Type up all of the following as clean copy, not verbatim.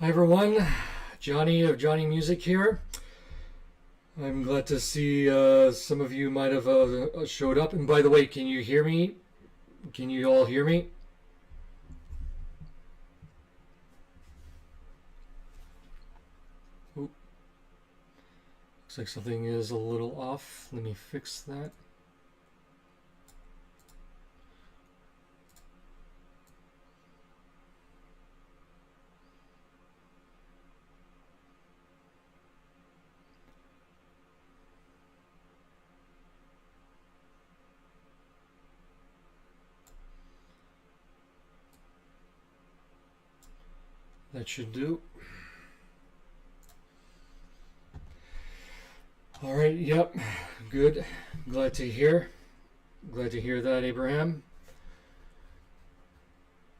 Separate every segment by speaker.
Speaker 1: Hi everyone, Johnny of Johnny Music here. I'm glad to see some of you might have showed up. And by the way, can you hear me? Can you all hear me? Oop. Looks like something is a little off. Let me fix that. That should do. All right, yep, good. Glad to hear. Glad to hear that, Abraham.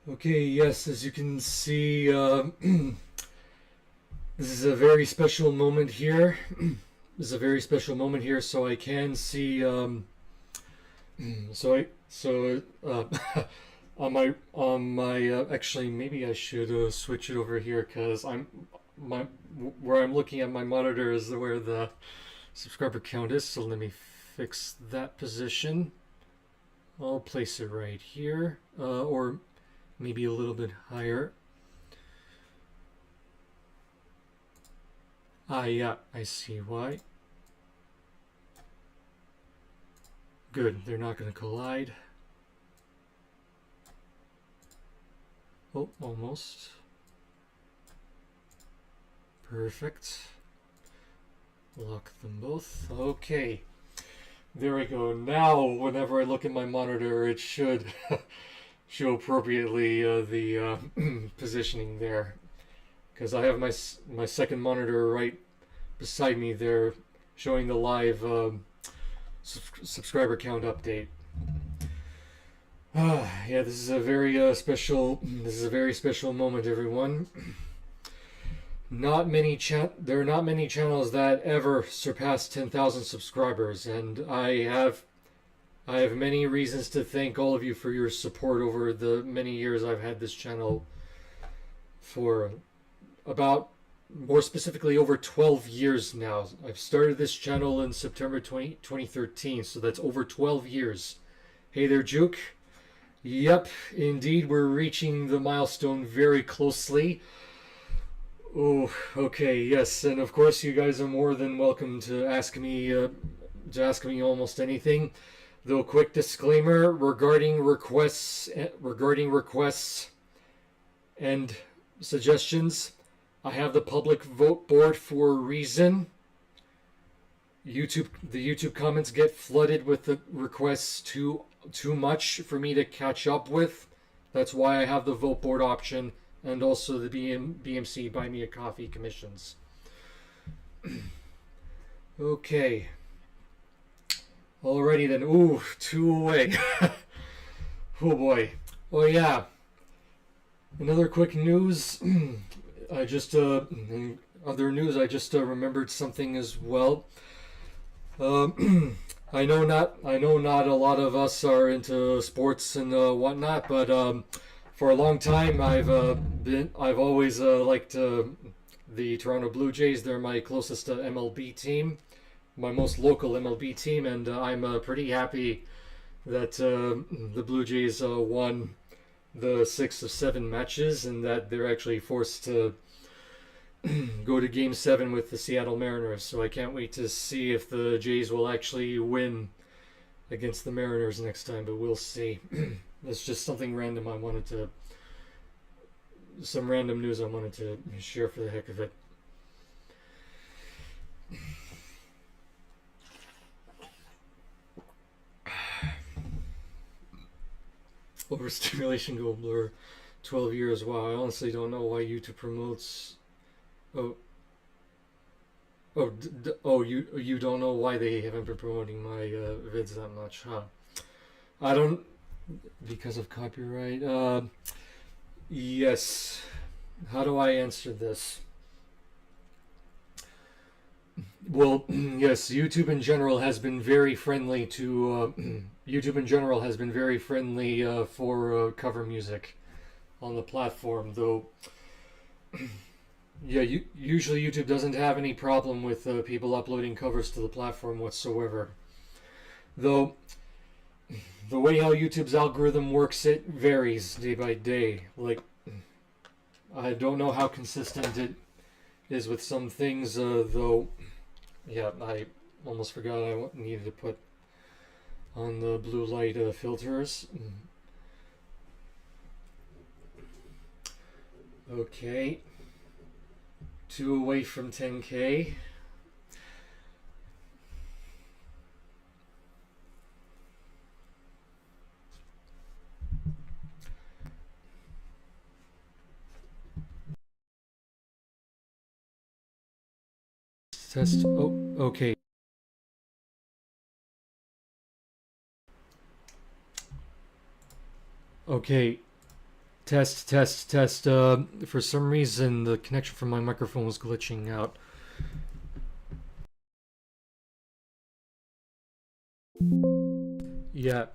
Speaker 1: Okay, yes, as you can see, this is a very special moment here. This is a very special moment here, so I can see. On my actually maybe I should switch it over here because where I'm looking at my monitor is where the subscriber count is. So let me fix that position. I'll place it right here, or maybe a little bit higher. Yeah, I see why. Good, they're not going to collide. Oh, almost. Perfect. Lock them both. Okay. There we go. Now, whenever I look at my monitor, it should show appropriately the positioning there. Because I have my second monitor right beside me there, showing the live subscriber count update. Yeah, this is a very special. This is a very special moment, everyone. There are not many channels that ever surpass 10,000 subscribers, and I have many reasons to thank all of you for your support over the many years I've had this channel. For about, more specifically, over 12 years now. I've started this channel in September 2013, so that's over 12 years. Hey there, Juke. Yep, indeed, we're reaching the milestone very closely. Oh, okay, yes, and of course you guys are more than welcome to ask me almost anything. Though, quick disclaimer regarding requests and suggestions. I have the public vote board for a reason. The YouTube comments get flooded with the requests too much for me to catch up with. That's why I have the vote board option and also the BMC Buy Me a Coffee commissions. Okay. Alrighty then. Ooh, 2 away. Oh boy. Oh yeah. Another quick news. I just other news. I just remembered something as well. I know not a lot of us are into sports and whatnot, but for a long time I've always liked the Toronto Blue Jays. They're my closest MLB team, my most local MLB team, and I'm pretty happy that the Blue Jays won the 6 of 7 matches, and that they're actually forced to go to Game 7 with the Seattle Mariners. So I can't wait to see if the Jays will actually win against the Mariners next time, but we'll see. That's just something random some random news I wanted to share for the heck of it. Overstimulation go blur. 12 years. Wow, I honestly don't know why YouTube promotes. You don't know why they haven't been promoting my vids that much, huh? I don't, because of copyright. Yes. How do I answer this? Well, yes, YouTube in general has been very friendly to for cover music on the platform, though Yeah, usually YouTube doesn't have any problem with people uploading covers to the platform whatsoever. Though the way how YouTube's algorithm works, it varies day by day. Like, I don't know how consistent it is with some things, though. Yeah, I almost forgot I needed to put on the blue light filters. Okay. 2 away from 10K. Test. Oh, okay. Okay. Test, test, test. For some reason, the connection from my microphone was glitching out. Yeah.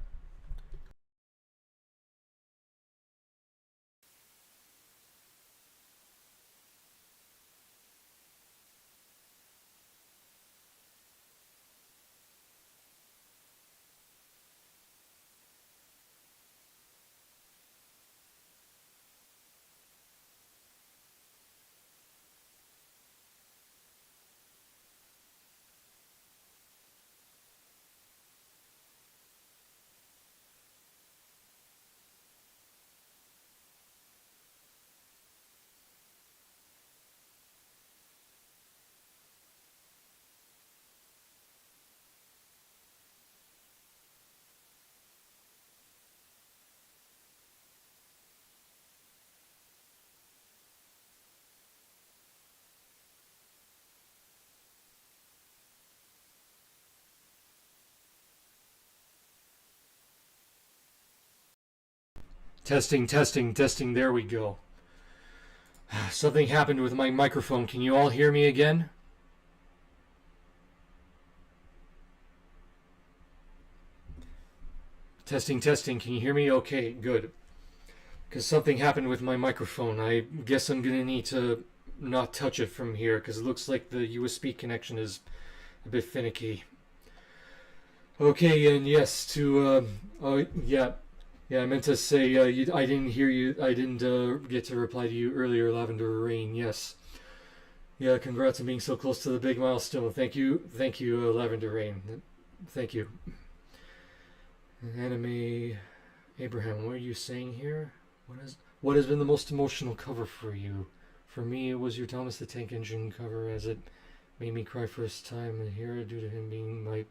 Speaker 1: Testing, testing, testing. There we go. Something happened with my microphone. Can you all hear me again? Testing, testing. Can you hear me? Okay, good. Because something happened with my microphone. I guess I'm going to need to not touch it from here because it looks like the USB connection is a bit finicky. Okay, and yes, yeah. Yeah, I meant to say, I didn't hear you. I didn't get to reply to you earlier, Lavender Rain. Yes. Yeah, congrats on being so close to the big milestone. Thank you, Lavender Rain. Thank you. Anime Abraham, what are you saying here? What has been the most emotional cover for you? For me, it was your Thomas the Tank Engine cover, as it made me cry first time in here due to him being my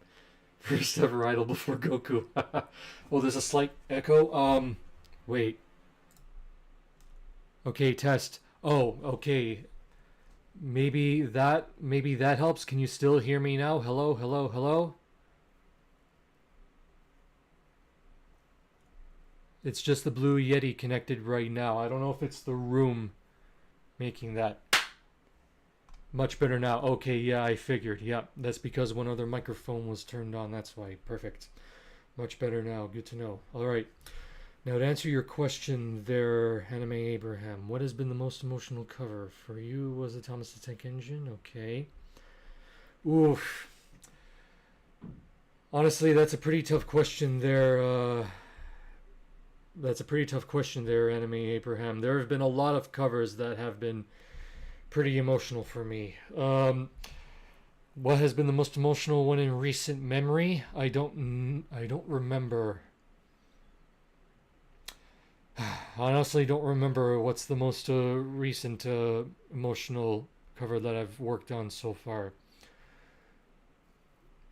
Speaker 1: first ever idol before Goku. Oh, there's a slight echo. Wait. Okay, test. Oh, okay. Maybe that helps. Can you still hear me now? Hello, hello, hello. It's just the Blue Yeti connected right now. I don't know if it's the room making that. Much better now. Okay, yeah, I figured. Yeah, that's because one other microphone was turned on. That's why. Perfect. Much better now. Good to know. All right. Now, to answer your question there, Anime Abraham, what has been the most emotional cover? For you, was it Thomas the Tank Engine? Okay. Oof. Honestly, that's a pretty tough question there. That's a pretty tough question there, Anime Abraham. There have been a lot of covers that have been pretty emotional for me. What has been the most emotional one in recent memory? I don't remember. Honestly, don't remember what's the most recent emotional cover that I've worked on so far.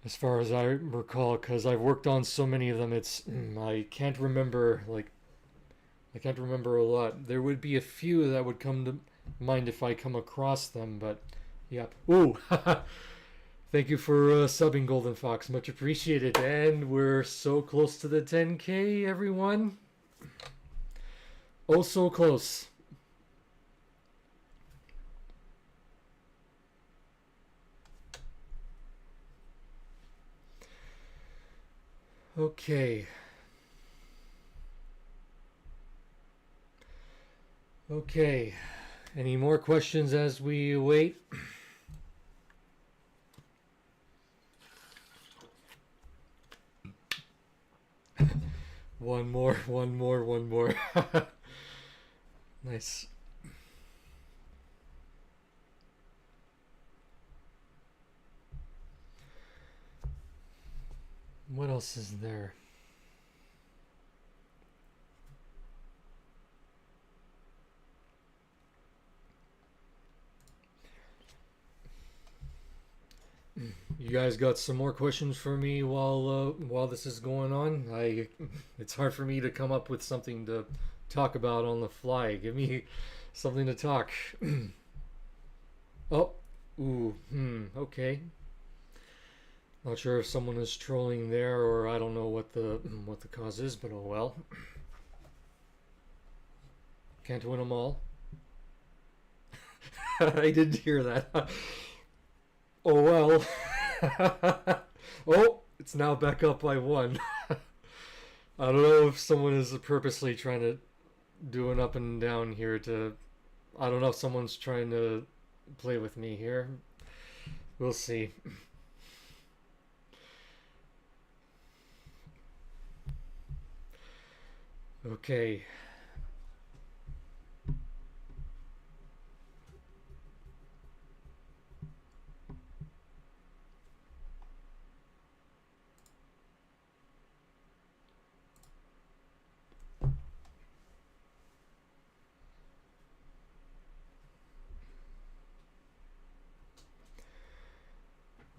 Speaker 1: As far as I recall, because I've worked on so many of them, I can't remember. Like, I can't remember a lot. There would be a few that would come to mind if I come across them, but yeah. Ooh, thank you for subbing, Golden Fox. Much appreciated. And we're so close to the 10K, everyone. Oh, so close. Okay. Okay. Any more questions as we wait? One more, one more, one more. Nice. What else is there? You guys got some more questions for me while this is going on? It's hard for me to come up with something to talk about on the fly. Give me something to talk. Oh, ooh, okay. Not sure if someone is trolling there, or I don't know what the cause is, but oh well. Can't win them all. I didn't hear that. Oh well. Oh, it's now back up by one. I don't know if someone is purposely trying to do an up and down here to... I don't know if someone's trying to play with me here. We'll see. Okay.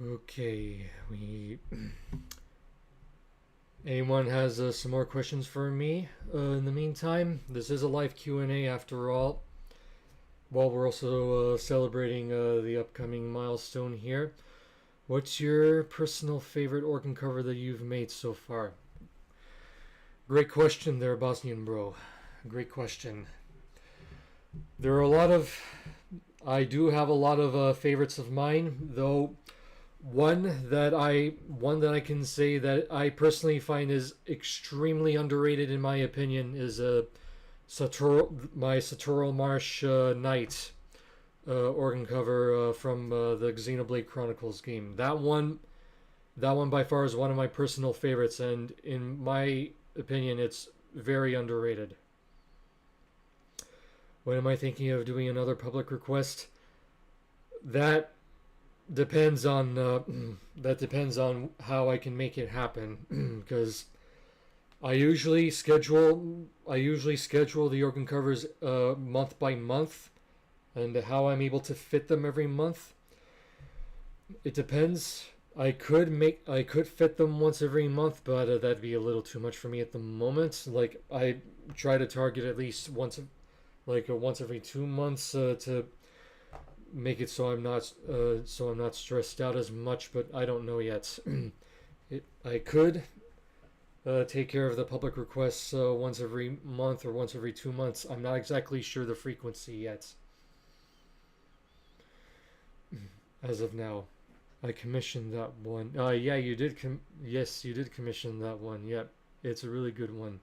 Speaker 1: Okay, anyone has some more questions for me in the meantime? This is a live Q&A after all. While we're also celebrating the upcoming milestone here. What's your personal favorite organ cover that you've made so far? Great question there, Bosnian bro. Great question. There are a lot of... I do have a lot of favorites of mine, though one that I can say that I personally find is extremely underrated in my opinion is my Sartorial Marsh Knight organ cover from the Xenoblade Chronicles game. That one by far is one of my personal favorites, and in my opinion, it's very underrated. When am I thinking of doing another public request? That depends on how I can make it happen, because I usually schedule the organ covers month by month, and how I'm able to fit them every month. It depends. I could fit them once every month, but that'd be a little too much for me at the moment. Like, I try to target at least once every 2 months to make it so I'm not stressed out as much, but I don't know yet. I could take care of the public requests once every month or once every 2 months. I'm not exactly sure the frequency yet. As of now, I commissioned that one. Yeah, you did. Yes, you did commission that one. Yep, it's a really good one.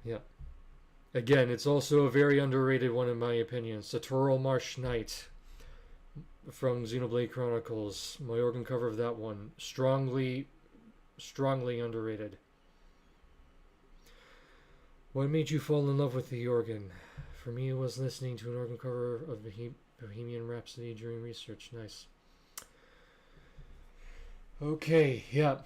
Speaker 1: Yeah. Again, it's also a very underrated one in my opinion. Sartorial Marsh Knight from Xenoblade Chronicles. My organ cover of that one. Strongly underrated. What made you fall in love with the organ? For me, it was listening to an organ cover of Bohemian Rhapsody during research. Nice. Okay, yeah.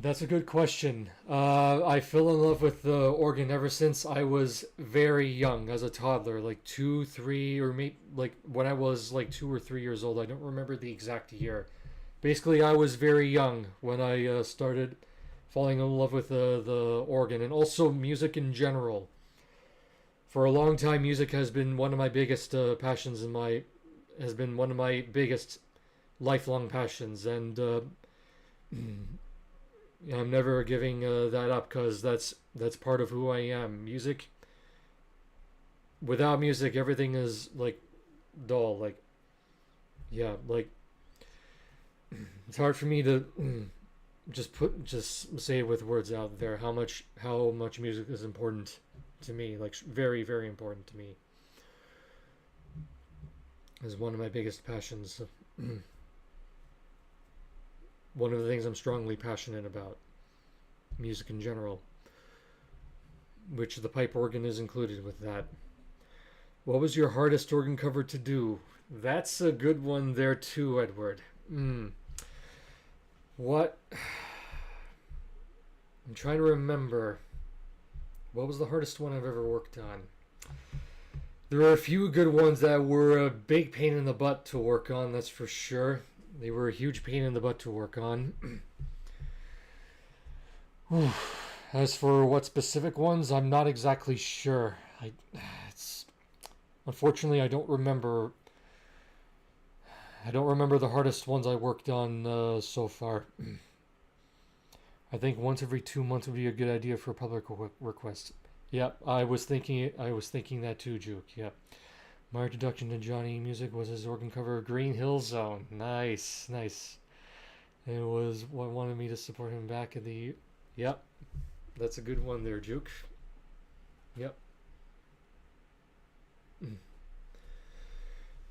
Speaker 1: That's a good question. I fell in love with the organ ever since I was very young, as a toddler, like 2, 3, or maybe like when I was like 2 or 3 years old. I don't remember the exact year. Basically, I was very young when I started falling in love with the organ, and also music in general. For a long time, music has been one of my biggest passions has been one of my biggest lifelong passions, and I'm never giving that up, because that's part of who I am. Music. Without music, everything is like dull. Like, yeah, like it's hard for me to just say it with words out there how much music is important to me. Like, very, very important to me. is one of my biggest passions. One of the things I'm strongly passionate about. Music in general. Which the pipe organ is included with that. What was your hardest organ cover to do? That's a good one there too, Edward. What? I'm trying to remember. What was the hardest one I've ever worked on? There are a few good ones that were a big pain in the butt to work on, that's for sure. They were a huge pain in the butt to work on. As for what specific ones, I'm not exactly sure. Unfortunately, I don't remember. I don't remember the hardest ones I worked on so far. I think once every 2 months would be a good idea for a public request. Yep, I was thinking that too, Juke. Yep. My introduction to Jonny music was his organ cover Green Hill Zone. Nice, nice. It was what wanted me to support him back at the. Yep, that's a good one there, Juke. Yep.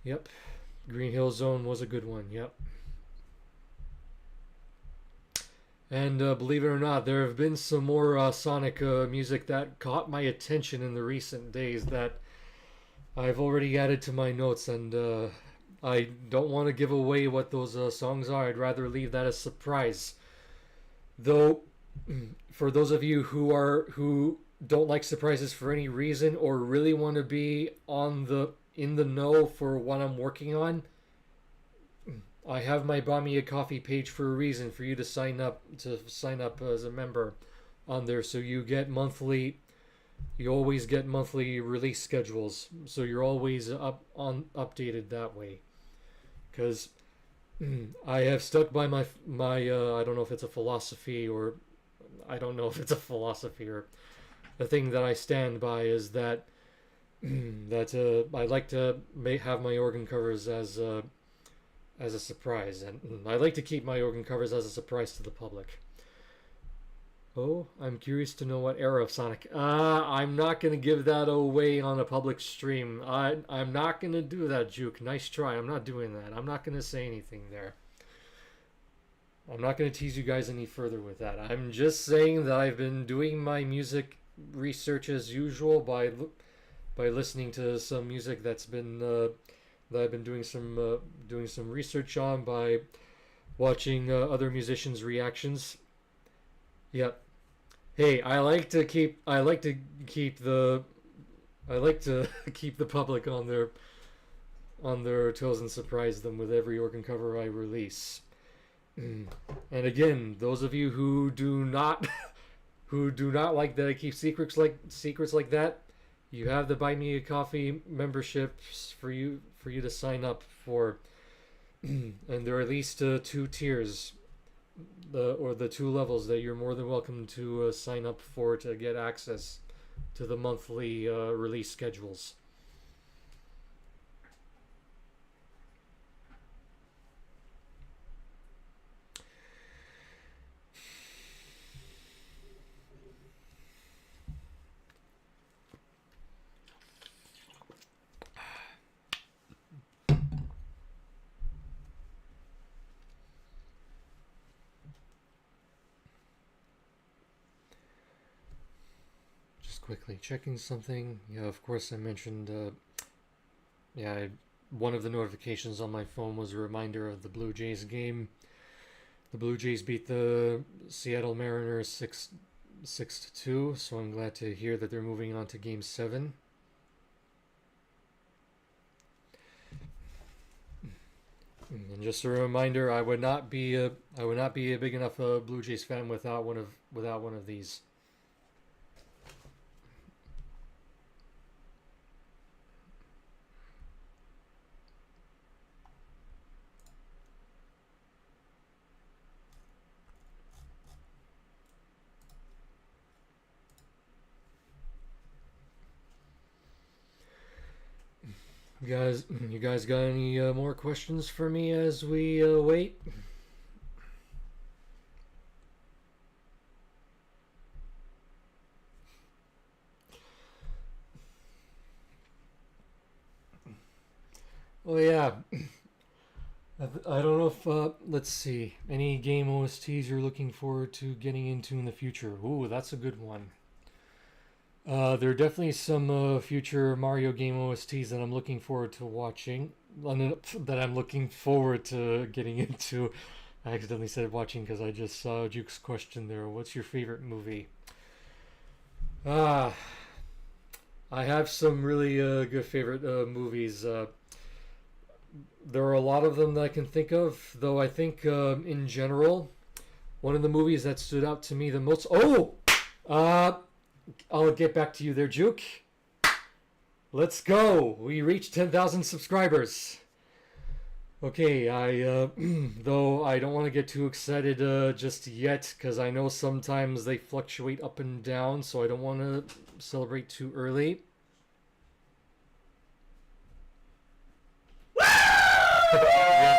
Speaker 1: Yep. Green Hill Zone was a good one. Yep. And believe it or not, there have been some more Sonic music that caught my attention in the recent days that I've already added to my notes, and I don't want to give away what those songs are. I'd rather leave that a surprise. Though, for those of you who don't like surprises for any reason or really want to be in the know for what I'm working on, I have my Buy Me a Coffee page for a reason, for you to sign up as a member on there, so you always get monthly release schedules, so you're always updated that way. Because I have stuck by my I don't know if it's a philosophy or the thing that I stand by is that I like to have my organ covers as a surprise, and I like to keep my organ covers as a surprise to the public. Oh, I'm curious to know what era of Sonic. I'm not going to give that away on a public stream. I'm not going to do that, Juke. Nice try. I'm not doing that. I'm not going to say anything there. I'm not going to tease you guys any further with that. I'm just saying that I've been doing my music research as usual by listening to some music that I've been doing some research on, by watching other musicians' reactions. Yep. Hey, I like to keep the public on their toes and surprise them with every organ cover I release. And again, those of you who do not like that I keep secrets like that, you have the Buy Me a Coffee memberships for you to sign up for, and there are at least 2 tiers, the 2 levels that you're more than welcome to sign up for to get access to the monthly release schedules. Quickly checking something. Yeah, of course I mentioned. One of the notifications on my phone was a reminder of the Blue Jays game. The Blue Jays beat the Seattle Mariners 6-2. So I'm glad to hear that they're moving on to Game 7. And just a reminder, I would not be a big enough Blue Jays fan without one of these. You guys got any more questions for me as we wait? Oh yeah, I don't know if let's see, any game OSTs you're looking forward to getting into in the future. Ooh, that's a good one. There are definitely some future Mario game OSTs that I'm looking forward to watching. That I'm looking forward to getting into. I accidentally said watching because I just saw Juke's question there. What's your favorite movie? Ah, I have some really good favorite movies. There are a lot of them that I can think of, though I think in general, one of the movies that stood out to me the most. Oh! Uh, I'll get back to you there, Juke. Let's go! We reached 10,000 subscribers. Okay, I though I don't want to get too excited just yet because I know sometimes they fluctuate up and down, so I don't want to celebrate too early. Yeah,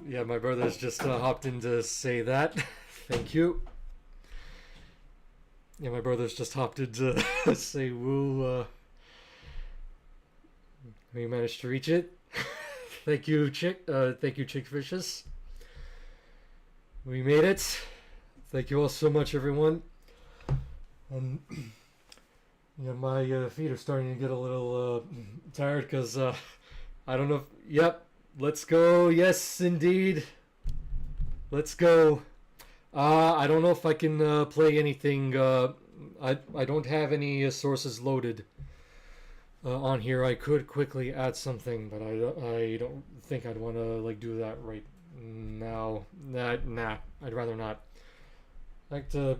Speaker 1: yeah, my brother's just hopped in to say that. Thank you. Yeah, my brother's just hopped in to say woo. We managed to reach it. Thank you, Chick. Thank you, Chick Fishes. We made it. Thank you all so much, everyone. And yeah, my feet are starting to get a little tired because I don't know. Yep, let's go. Yes, indeed. Let's go. I don't know if I can play anything. I don't have any sources loaded on here. I could quickly add something, but I don't think I'd want to like do that right now. Nah. I'd rather not. I'd like to.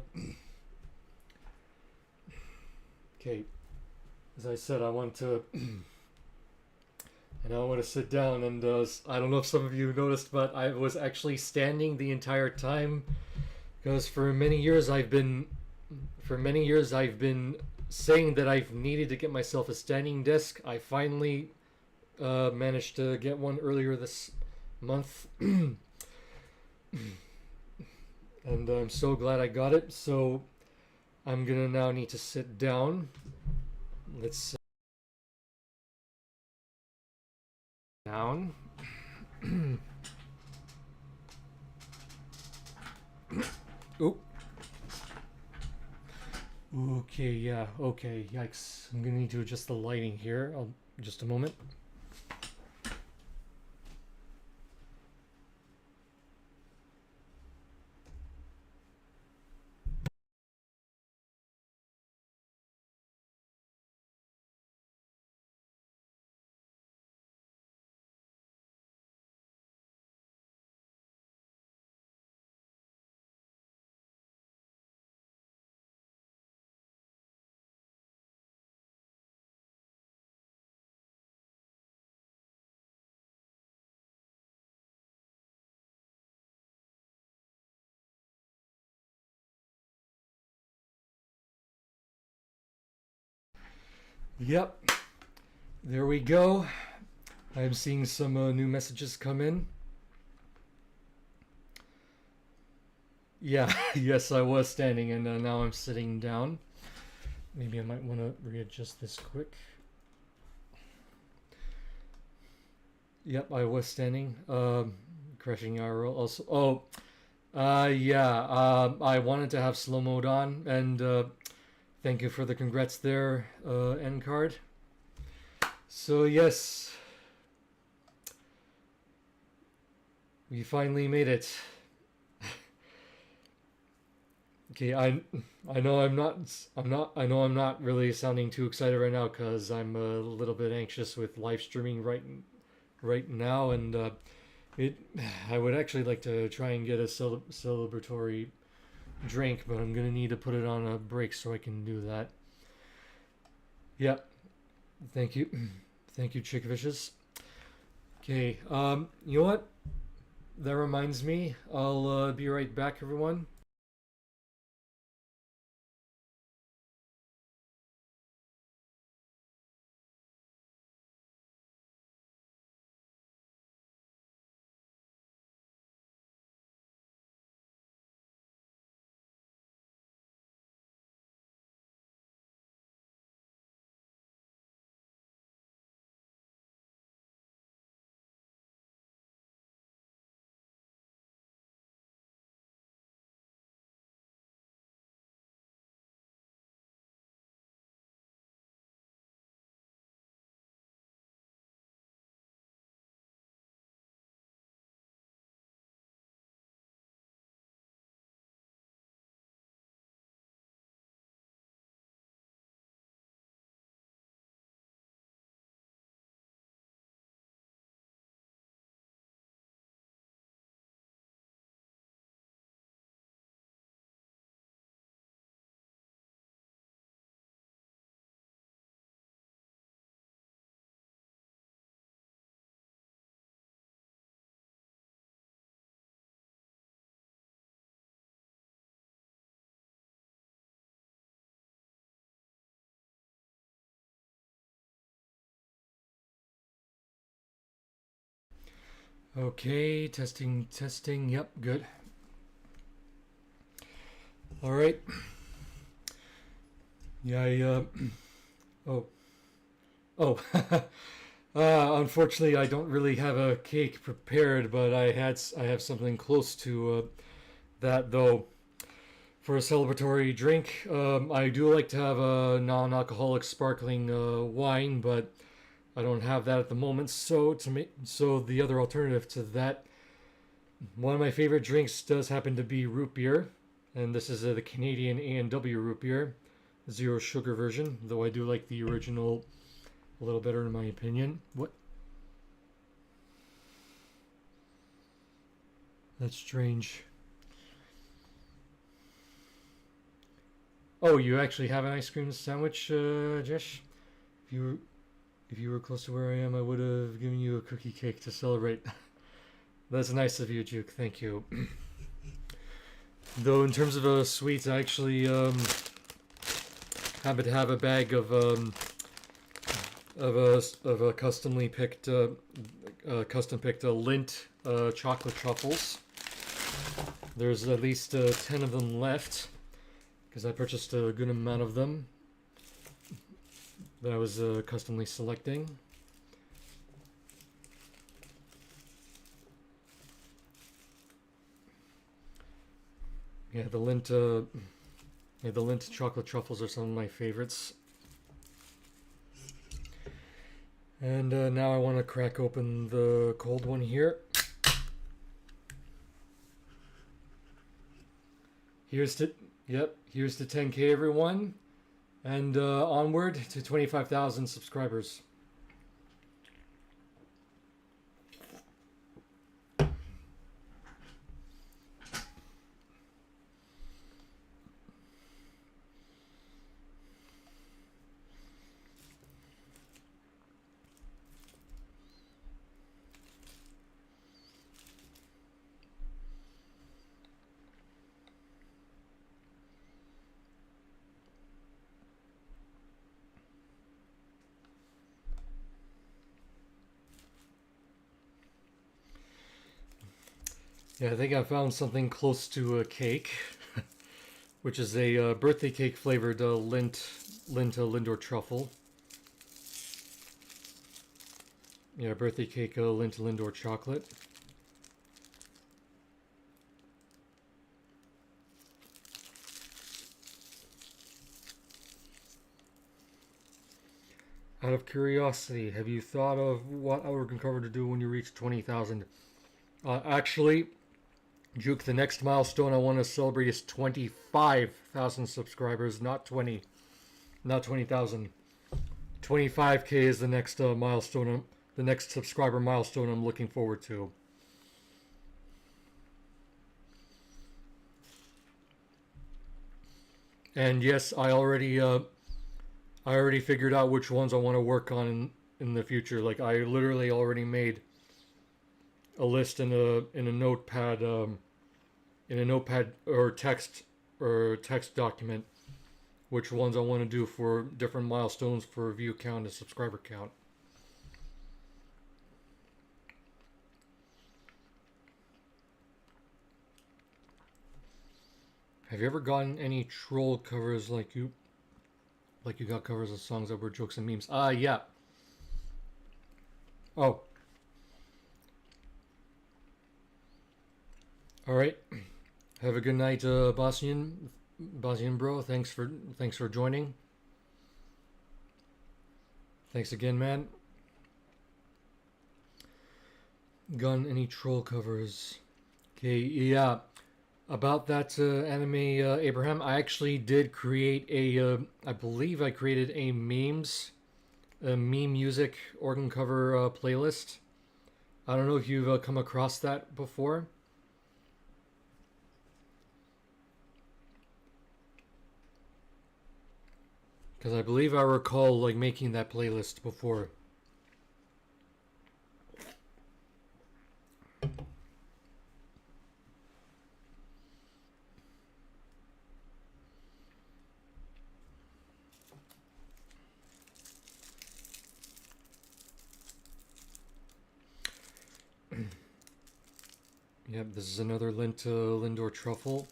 Speaker 1: Okay, as I said, I want to. And I want to sit down and I don't know if some of you noticed, but I was actually standing the entire time because for many years I've been saying that I've needed to get myself a standing desk. I finally managed to get one earlier this month, and I'm so glad I got it. So I'm gonna now need to sit down. Let's sit down. Oop. Okay, yeah, okay, yikes. I'm gonna need to adjust the lighting here. Just a moment. Yep, there we go. I'm seeing some new messages come in. Yeah, yes, I was standing and now I'm sitting down. Maybe I might want to readjust this quick. Yep, I was standing. Crashing IRL also. Oh, yeah. I wanted to have slow mode on, and thank you for the congrats there, end card. So yes, we finally made it. Okay, I know I know I'm not really sounding too excited right now because I'm a little bit anxious with live streaming right now, and it I would actually like to try and get a celebratory drink, but I'm gonna need to put it on a break so I can do that. Yep. Thank you. Thank you, Chick Vicious. Okay. You know what? That reminds me. I'll be right back, everyone. Okay, testing, testing. Yep, good. All right. Yeah, oh, oh. Unfortunately, I don't really have a cake prepared, but I have something close to that though. For a celebratory drink, I do like to have a non-alcoholic sparkling wine, but I don't have that at the moment. So the other alternative to that, one of my favorite drinks does happen to be root beer, and this is the Canadian A&W root beer, zero sugar version. Though I do like the original a little better in my opinion. What? That's strange. Oh, you actually have an ice cream sandwich, Jesh? If you were, if you were close to where I am, I would have given you a cookie cake to celebrate. That's nice of you, Juke. Thank you. Though in terms of sweets, I actually happen to have a bag of a custom picked Lindt chocolate truffles. There's at least 10 of them left because I purchased a good amount of them that I was customly selecting. Yeah, the Lindt chocolate truffles are some of my favorites. And now I want to crack open the cold one here. Here's to 10K, everyone, and onward to 25,000 subscribers. Yeah, I think I found something close to a cake, which is a birthday cake flavored Lindor truffle. Yeah, birthday cake Lindor chocolate. Out of curiosity, have you thought of what I can cover to do when you reach 20,000? Actually, Juke, the next milestone I want to celebrate is 25,000 subscribers, not 20,000. 25K is the next milestone, the next subscriber milestone I'm looking forward to. And yes, I already figured out which ones I want to work on in the future. Like I literally already made a list in a notepad or text document which ones I want to do for different milestones for view count and subscriber count. Have you ever gotten any troll covers like you got covers of songs that were jokes and memes? Yeah. Oh. All right. Have a good night, Bosnian bro. Thanks for joining. Thanks again, man. Gun any troll covers? Okay, yeah. About that anime, Abraham, I actually did create I believe I created a meme music organ cover playlist. I don't know if you've come across that before. Because I believe I recall like making that playlist before. Yep, this is another Lindor truffle.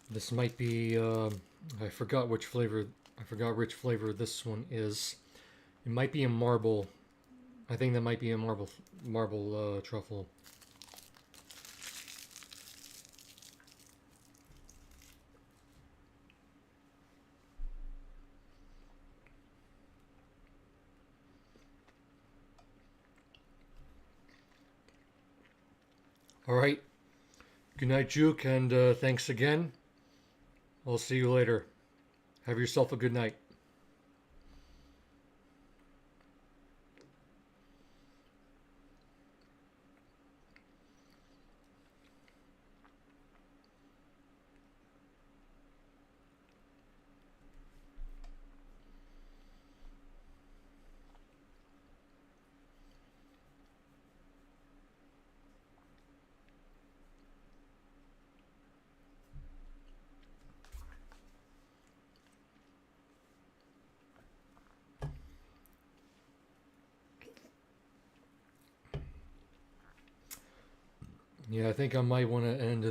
Speaker 1: This might be, I forgot which flavor this one is. It might be a marble. I think that might be a marble truffle. Alright. Good night, Juke, and thanks again. I'll see you later. Have yourself a good night. Yeah, I think I might want to end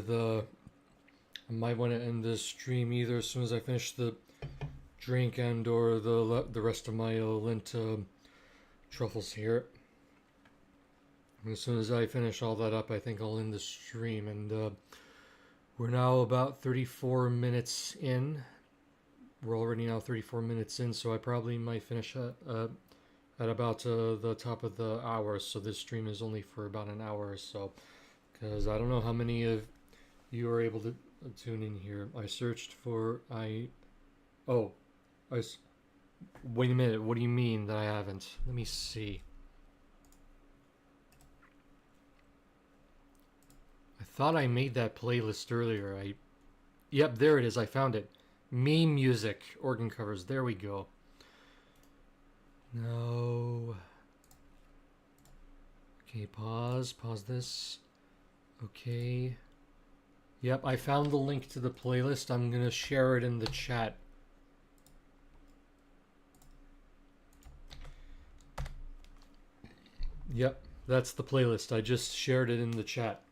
Speaker 1: the stream either as soon as I finish the drink and or the rest of my lint truffles here. And as soon as I finish all that up, I think I'll end the stream. And we're now about 34 minutes in. We're already now 34 minutes in, so I probably might finish at about the top of the hour. So this stream is only for about an hour or so. Because I don't know how many of you are able to tune in here. I searched for wait a minute. What do you mean that I haven't? Let me see. I thought I made that playlist earlier. Yep, there it is. I found it. Meme music, organ covers. There we go. No. Okay, pause this. Okay. Yep, I found the link to the playlist. I'm gonna share it in the chat. Yep, that's the playlist. I just shared it in the chat.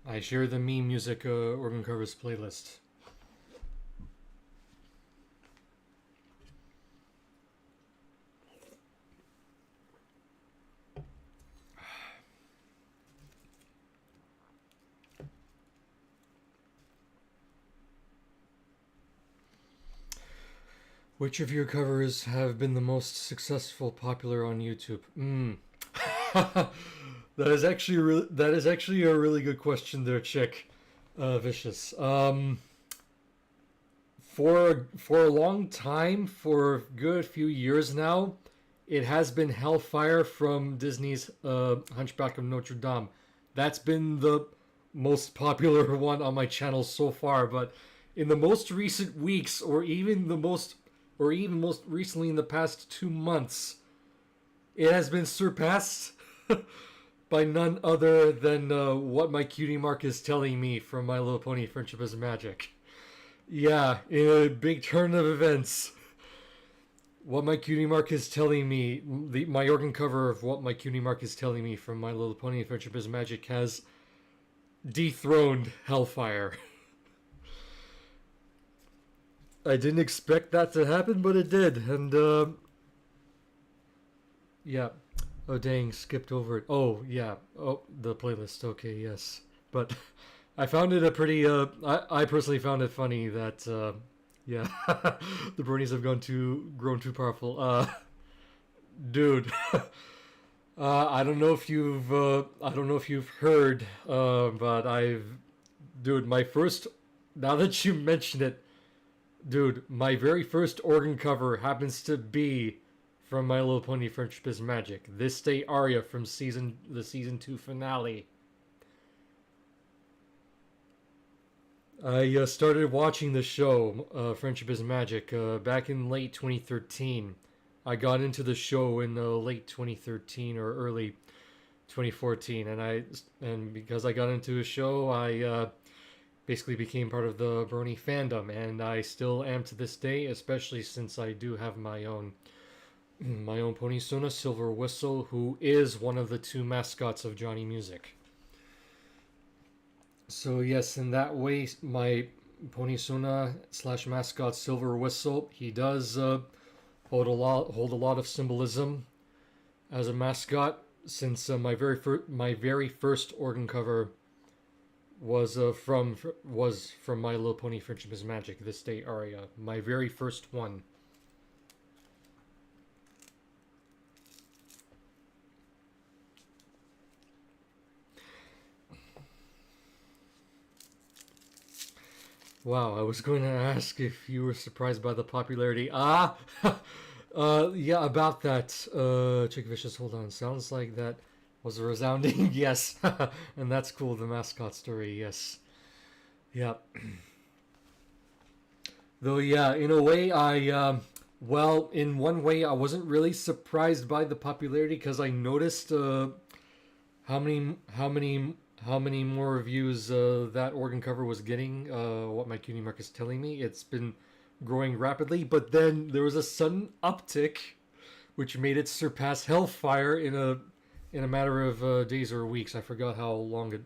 Speaker 1: I share the meme music organ covers playlist. Which of your covers have been the most successful, popular on YouTube? That is actually a really good question there, Chick. Vicious. For a long time, for a good few years now, it has been Hellfire from Disney's Hunchback of Notre Dame. That's been the most popular one on my channel so far, but in the most recent weeks, or even most recently in the past 2 months, it has been surpassed by none other than What My Cutie Mark Is Telling Me from My Little Pony Friendship is Magic. Yeah, in a big turn of events. What My Cutie Mark Is Telling Me, my organ cover of What My Cutie Mark Is Telling Me from My Little Pony Friendship is Magic has dethroned Hellfire. I didn't expect that to happen, but it did. And, yeah. Oh, dang, skipped over it. Oh, yeah. Oh, the playlist. Okay, yes. But I found it a pretty, I personally found it funny that, yeah, the bronies have grown too powerful. Dude, I don't know if you've heard, but dude, now that you mention it, dude, my very first organ cover happens to be from My Little Pony Friendship is Magic. This Day aria from the season 2 finale. I started watching the show, Friendship is Magic, back in late 2013. I got into the show in late 2013 or early 2014, and because I got into a show, I basically became part of the Brony fandom, and I still am to this day, especially since I do have my own my own pony Sona, Silver Whistle, who is one of the two mascots of Johnny Music. So yes, in that way, my pony Sona slash mascot Silver Whistle, he does hold a lot of symbolism as a mascot. Since my very first organ cover was from My Little Pony Friendship is Magic, this day aria, my very first one. Wow, I was going to ask if you were surprised by the popularity. Yeah, about that. Chick Vicious, hold on. Sounds like that was a resounding yes. And that's cool, the mascot story, yes. Yeah. Though, yeah, in a way, well, in one way, I wasn't really surprised by the popularity because I noticed how many how many how many more reviews that organ cover was getting. What my cutie mark is telling me, it's been growing rapidly, but then there was a sudden uptick which made it surpass Hellfire in a matter of days or weeks. I forgot how long it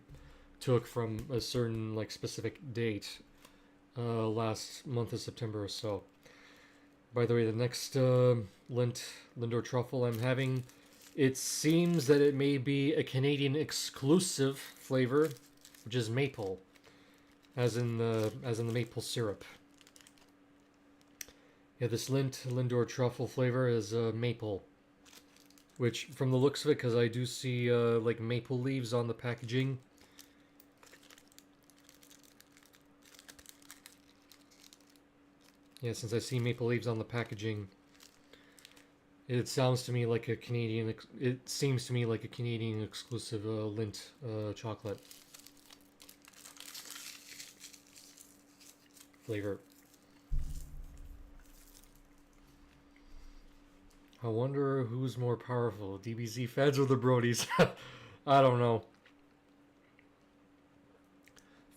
Speaker 1: took from a certain like specific date, last month of September or so. By the way, the next Lindor truffle I'm having, it seems that it may be a Canadian exclusive flavor, which is maple, as in the maple syrup. Yeah, this Lindor truffle flavor is maple, which from the looks of it, because I do see like maple leaves on the packaging. Yeah, since I see maple leaves on the packaging, it sounds to me like a Canadian. It seems to me like a Canadian exclusive Lindt chocolate flavor. I wonder who's more powerful, DBZ feds or the Brodies? I don't know.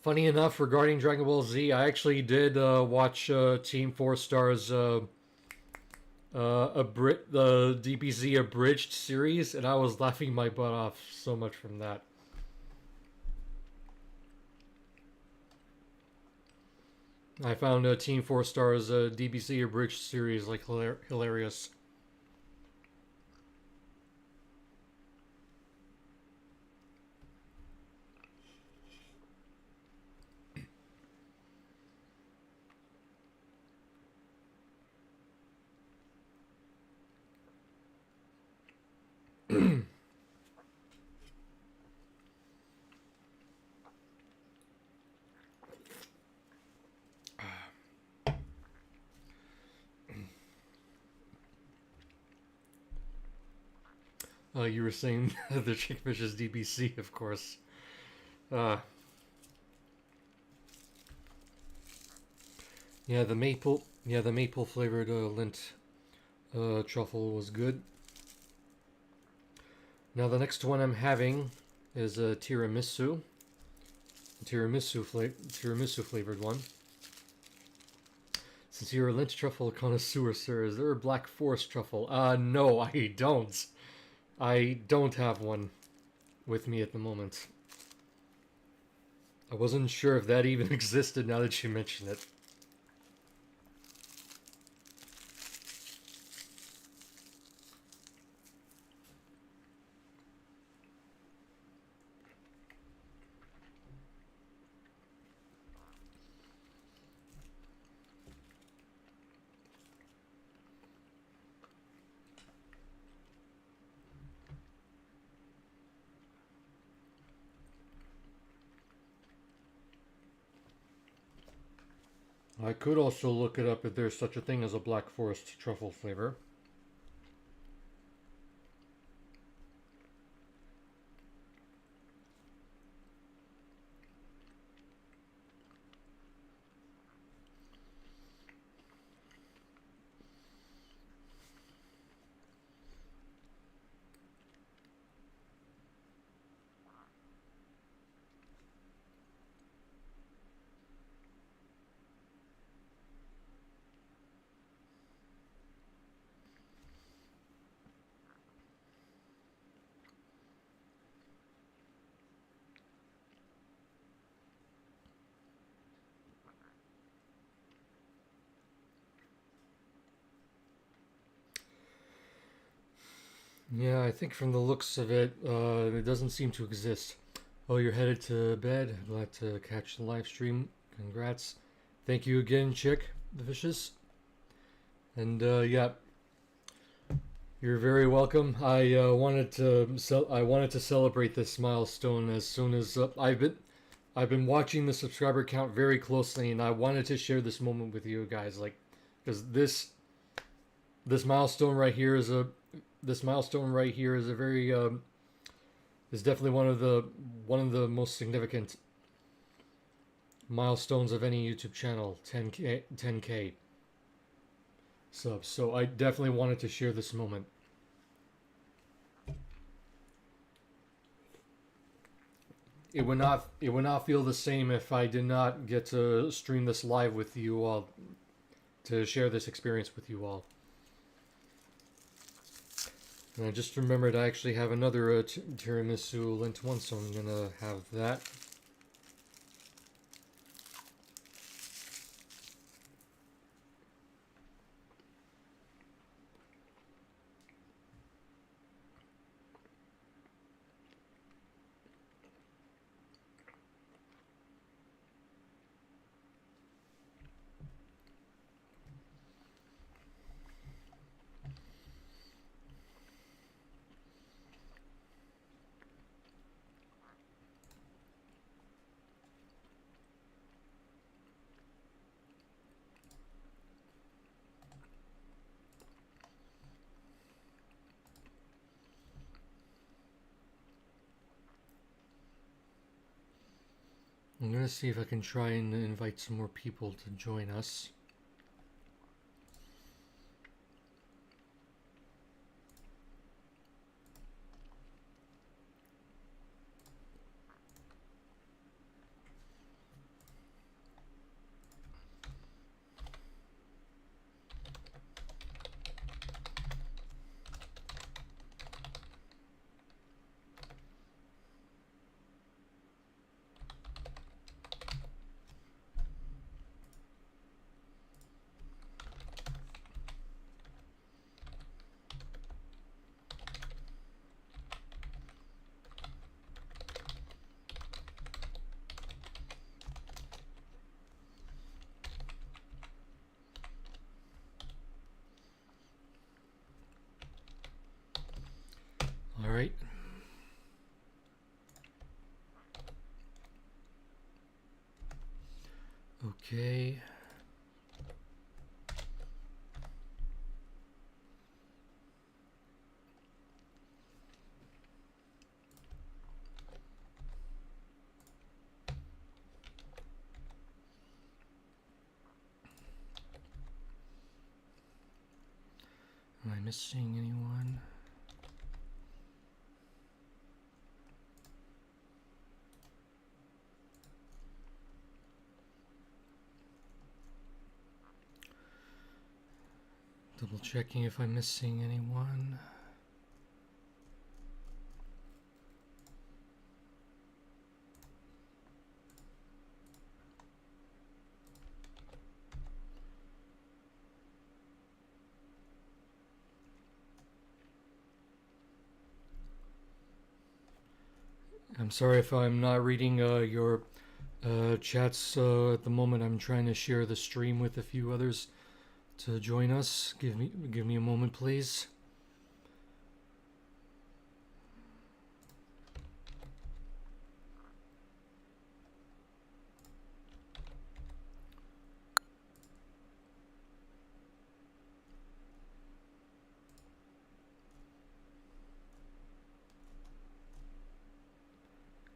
Speaker 1: Funny enough, regarding Dragon Ball Z, I actually did watch Team 4 Stars the DBZ abridged series, and I was laughing my butt off so much from that. I found Team 4 Stars DBZ abridged series like hilarious. You were saying the Chickfish is DBC, of course. Uh, yeah, the maple flavored Lindt truffle was good. Now the next one I'm having is a tiramisu flavored one. Since you're a Lindt truffle connoisseur, sir, is there a Black Forest truffle? No, I don't. I don't have one with me at the moment. I wasn't sure if that even existed now that you mention it. I could also look it up if there's such a thing as a Black Forest truffle flavor. Yeah, I think from the looks of it, it doesn't seem to exist. Oh, you're headed to bed. Glad to catch the live stream. Congrats. Thank you again, Chick, the Vicious. And yeah, you're very welcome. I wanted to celebrate this milestone as soon as I've been watching the subscriber count very closely, and I wanted to share this moment with you guys, like, because this milestone right here is a this milestone right here is a very is definitely one of the most significant milestones of any YouTube channel. 10k subs. So I definitely wanted to share this moment. It would not feel the same if I did not get to stream this live with you all, to share this experience with you all. And I just remembered I actually have another tiramisu lint one, so I'm gonna have that. I'm gonna see if I can try and invite some more people to join us. All right. Okay. Am I missing anyone? Double checking if I'm missing anyone. I'm sorry if I'm not reading your chats at the moment. I'm trying to share the stream with a few others to join us. Give me a moment, please.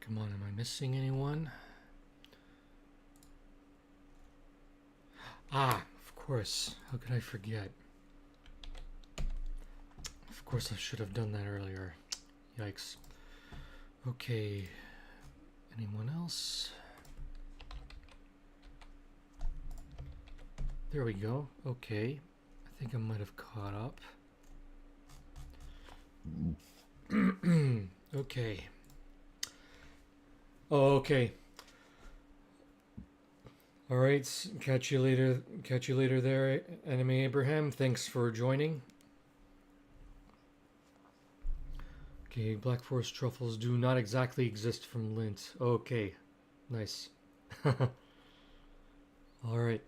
Speaker 1: Come on, am I missing anyone? Ah, of course. How could I forget? Of course I should have done that earlier. Yikes. Okay. Anyone else? There we go. Okay. I think I might have caught up. Okay. Oh, okay. All right. Catch you later. Catch you later there, Enemy Abraham. Thanks for joining. Okay, Black Forest truffles do not exactly exist from lint. Okay, nice. All right.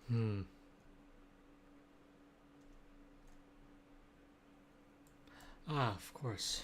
Speaker 1: Hmm. Ah, of course.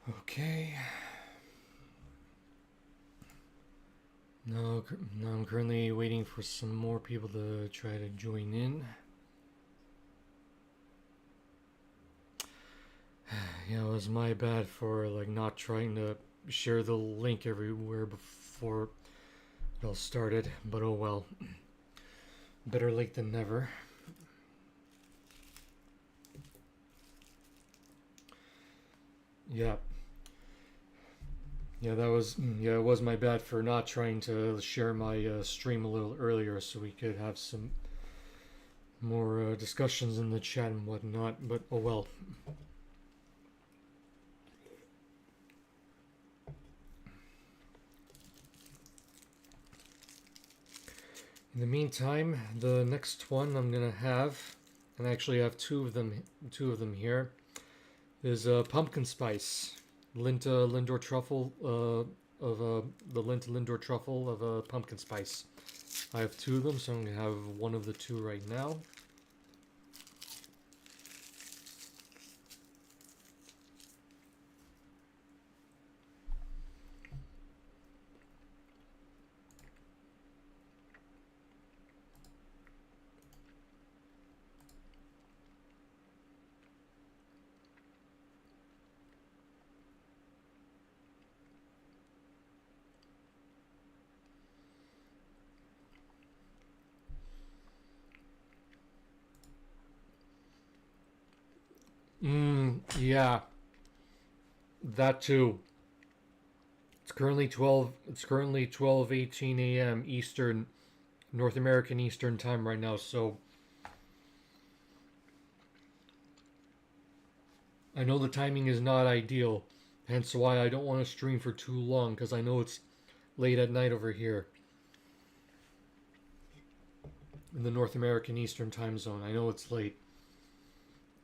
Speaker 1: Okay. Now I'm currently waiting for some more people to try to join in. Yeah, it was my bad for like not trying to share the link everywhere before it all started, but oh well. Better late than never. Yeah. Yeah, it was my bad for not trying to share my stream a little earlier so we could have some more discussions in the chat and whatnot, but oh well. In the meantime, the next one I'm gonna have, and I actually have two of them here, is pumpkin spice, Lindor truffle of the Lindor truffle of pumpkin spice. I have two of them, so I'm gonna have one of the two right now. Yeah, that too. It's currently 12:18 a.m. Eastern, North American Eastern time right now. So I know the timing is not ideal, hence why I don't want to stream for too long because I know it's late at night over here in the North American Eastern time zone. I know it's late,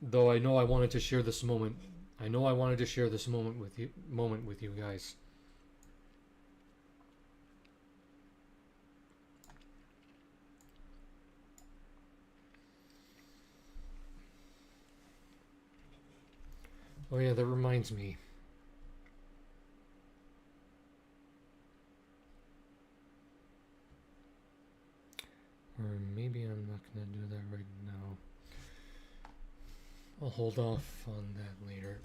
Speaker 1: though. I know I wanted to share this moment. I know I wanted to share this moment with you guys. Oh yeah, that reminds me. gonna do that right now. I'll hold off on that later.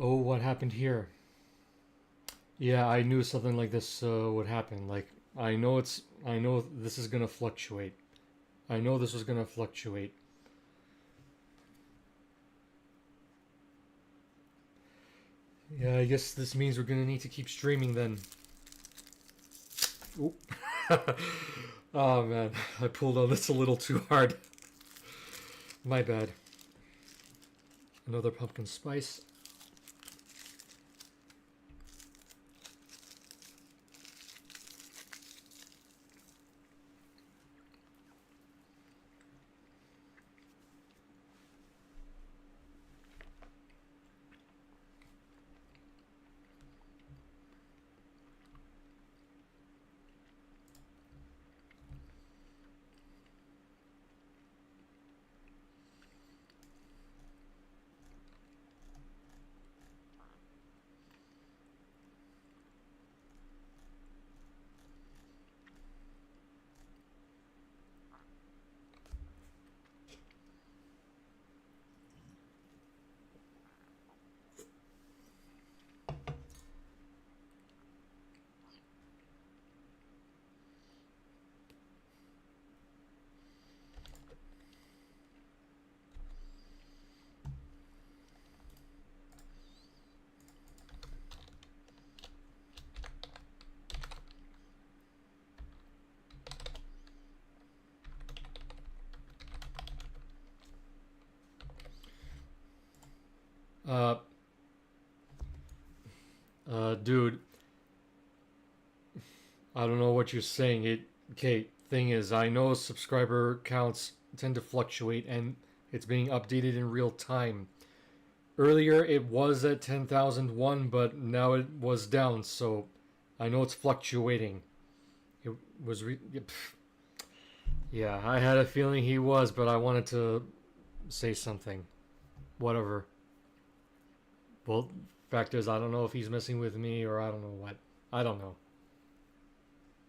Speaker 1: Oh, what happened here? Yeah, I knew something like this would happen. Like, I know this is gonna fluctuate. I know this was gonna fluctuate. Yeah, I guess this means we're gonna need to keep streaming then. Oop. Oh man, I pulled on this a little too hard. My bad. Another pumpkin spice. Uh, dude, I don't know what you're saying. Okay, thing is, I know subscriber counts tend to fluctuate and it's being updated in real time. Earlier it was at 10,001, but now it was down, so I know it's fluctuating. It was yeah, I had a feeling he was, but I wanted to say something. Whatever. Well, fact is, I don't know if he's messing with me or I don't know what. I don't know.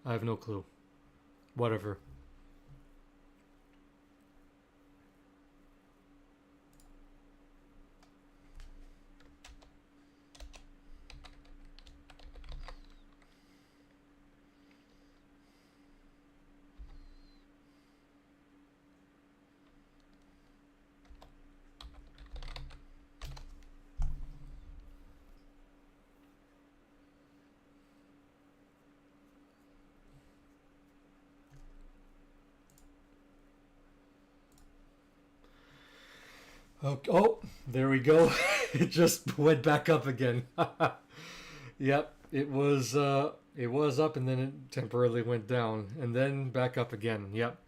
Speaker 1: I have no clue. Whatever. Okay. Oh, there we go. It just went back up again. Yep, it was up and then it temporarily went down and then back up again. Yep.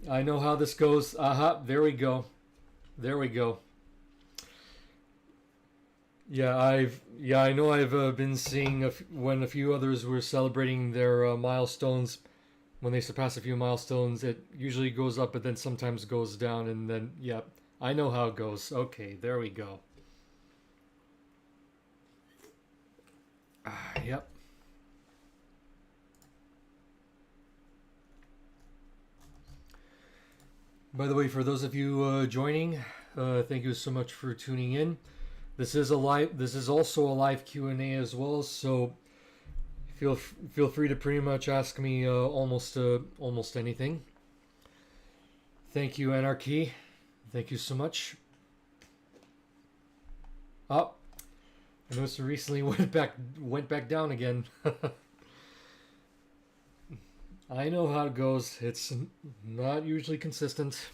Speaker 1: I know how this goes. Aha, there we go. There we go. Yeah, I know I've been seeing when a few others were celebrating their milestones. When they surpass a few milestones, it usually goes up, but then sometimes goes down, and then yep, I know how it goes. Okay, there we go. Yep. By the way, for those of you joining, thank you so much for tuning in. This is a live. This is also a live Q&A as well. So feel free to pretty much ask me almost anything. Thank you, Anarchy. Thank you so much. Oh, I noticed it recently went back down again. I know how it goes. It's not usually consistent.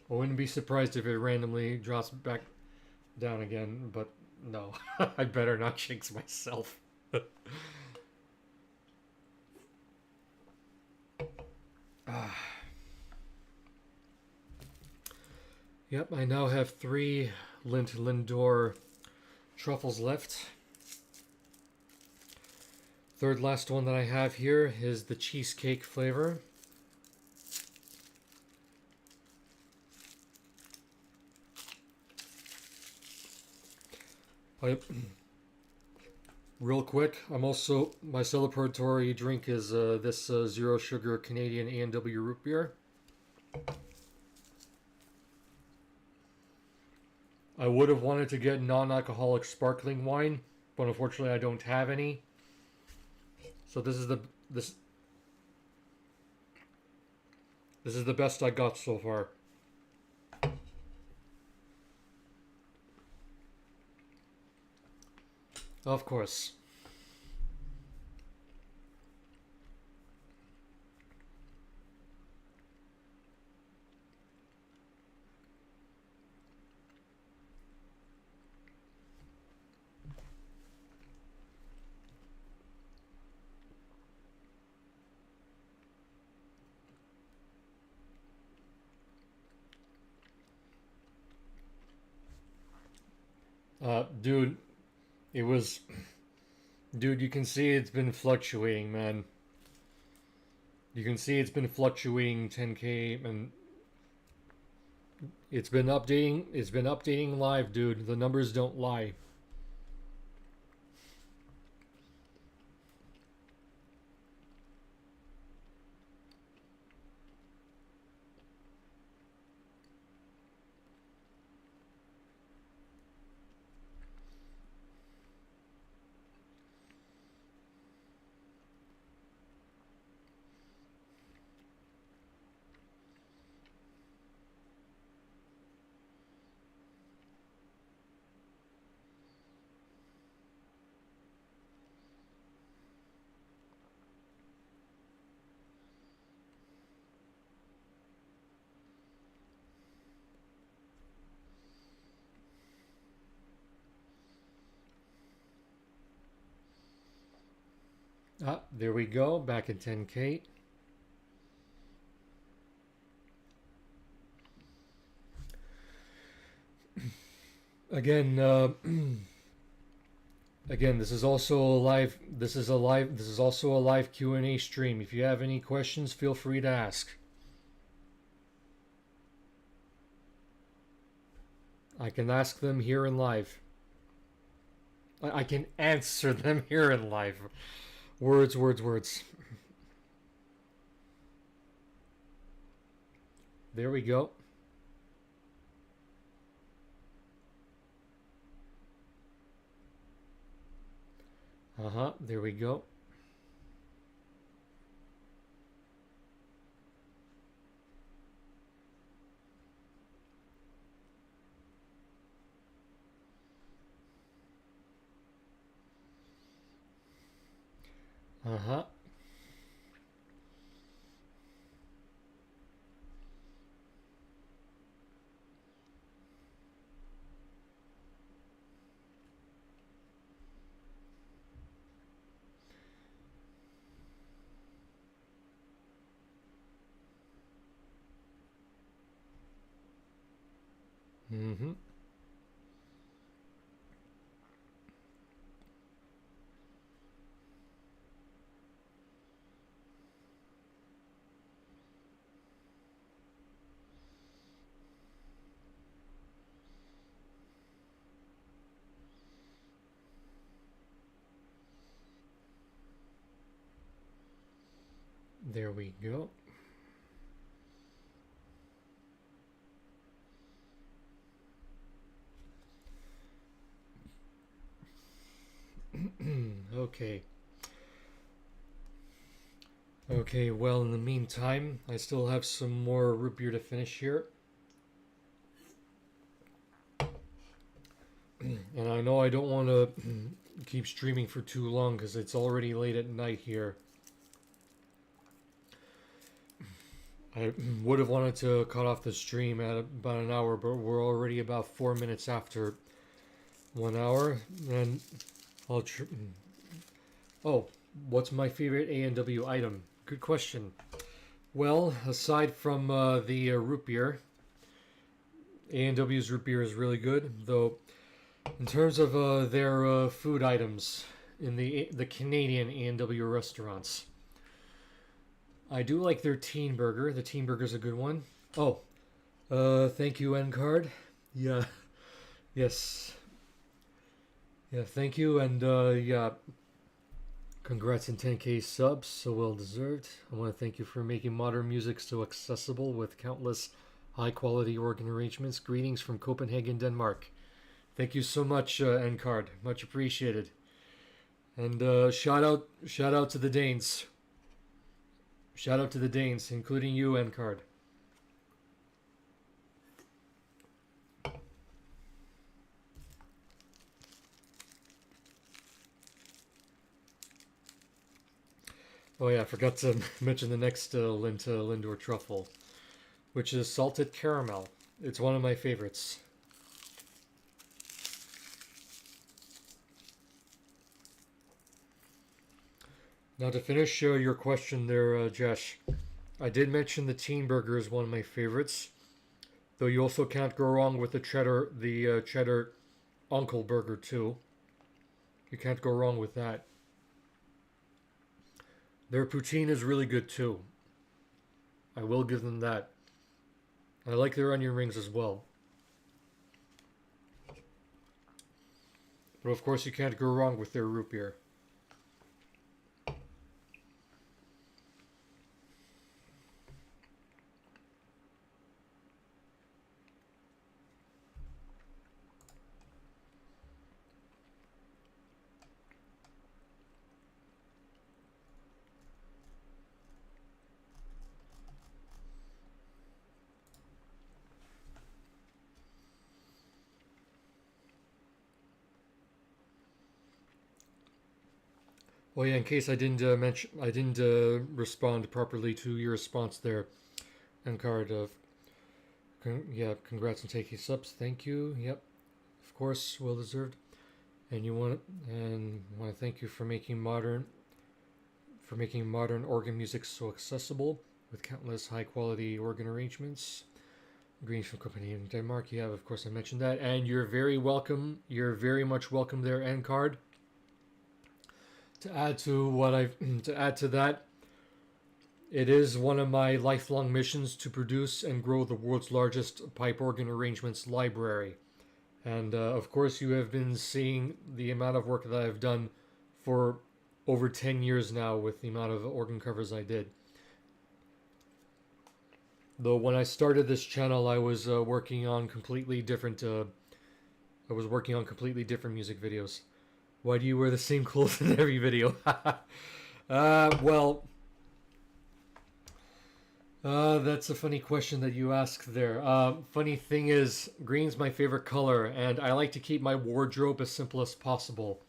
Speaker 1: I wouldn't be surprised if it randomly drops back down again, but no. I better not jinx myself. Yep, I now have 3 Lindor truffles left. Third last one that I have here is the cheesecake flavor. Real quick, I'm also, my celebratory drink is this zero sugar Canadian A&W root beer. I would have wanted to get non-alcoholic sparkling wine, but unfortunately I don't have any. So this is the best I got so far. Of course. Dude, it was... Dude, you can see it's been fluctuating, man. You can see it's been fluctuating 10K, and it's been updating live, dude. The numbers don't lie. Ah, there we go, back at 10K. Again, again, this is also a live. This is also a live Q&A stream. If you have any questions, feel free to ask. I can ask them here in live. I can answer them here in live. Words, words, words. There we go. There we go. Mm-hmm. There we go. Okay. Okay, well, in the meantime, I still have some more root beer to finish here. And I know I don't want to keep streaming for too long because it's already late at night here. I would have wanted to cut off the stream at about an hour, but we're already about 4 minutes after 1 hour. And I'll oh, what's my favorite A&W item? Good question. Well, aside from the root beer, A&W's root beer is really good. Though, in terms of their food items in the Canadian A&W restaurants, I do like their teen burger. The teen burger's a good one. Oh, thank you, N-Card. Yeah, yes. Yeah, thank you, and yeah, congrats on 10K subs, so well deserved. I want to thank you for making modern music so accessible with countless high-quality organ arrangements. Greetings from Copenhagen, Denmark. Thank you so much, N-Card. Much appreciated. And shout out to the Danes. Shout out to the Danes, including you, N-Card. Oh yeah, I forgot to mention the next Lindor truffle, which is salted caramel. It's one of my favorites. Now to finish your question there, Jesh, I did mention the teen burger is one of my favorites. Though you also can't go wrong with the cheddar uncle burger too. You can't go wrong with that. Their poutine is really good too. I will give them that. I like their onion rings as well. But of course you can't go wrong with their root beer. Oh yeah, in case I didn't respond properly to your response there, N-Card. Yeah, congrats on taking subs. Thank you. Yep, of course, well deserved. And want to thank you for making modern organ music so accessible with countless high quality organ arrangements. Greetings from Copenhagen, Denmark. Yeah, of course I mentioned that, and you're very welcome. You're very much welcome there, N-Card. To add to that, it is one of my lifelong missions to produce and grow the world's largest pipe organ arrangements library. And of course, you have been seeing the amount of work that I've done for over 10 years now with the amount of organ covers I did. Though when I started this channel, I was working on completely different. Music videos. Why do you wear the same clothes in every video? Well, that's a funny question that you ask there. Funny thing is, green's my favorite color, and I like to keep my wardrobe as simple as possible.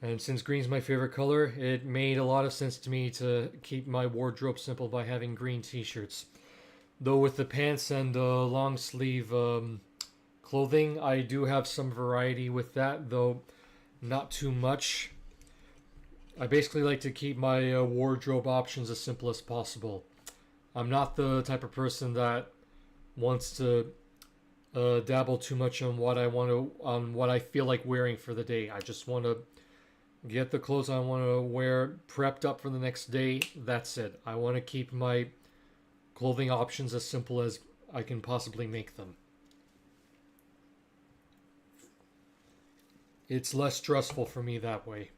Speaker 1: And since green's my favorite color, it made a lot of sense to me to keep my wardrobe simple by having green t-shirts. Though with the pants and long sleeve clothing, I do have some variety with that, though not too much. I basically like to keep my wardrobe options as simple as possible. I'm not the type of person that wants to dabble too much on what I want to, on what I feel like wearing for the day. I just want to get the clothes I want to wear prepped up for the next day. That's it. I want to keep my clothing options as simple as I can possibly make them. It's less stressful for me that way.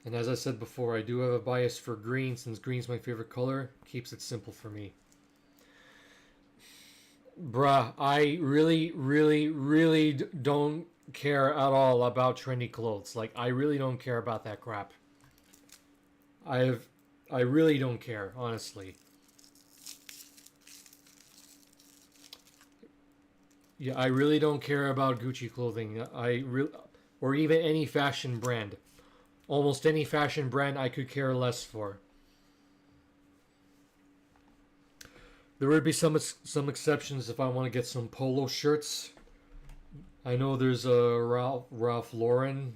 Speaker 1: And as I said before, I do have a bias for green, since green's my favorite color. Keeps it simple for me. Bruh, I really don't care at all about trendy clothes. Like, I really don't care about that crap. I really don't care, honestly. Yeah, I really don't care about Gucci clothing. Or even any fashion brand. Almost any fashion brand I could care less for. There would be some exceptions if I want to get some polo shirts. I know there's a Ralph Lauren.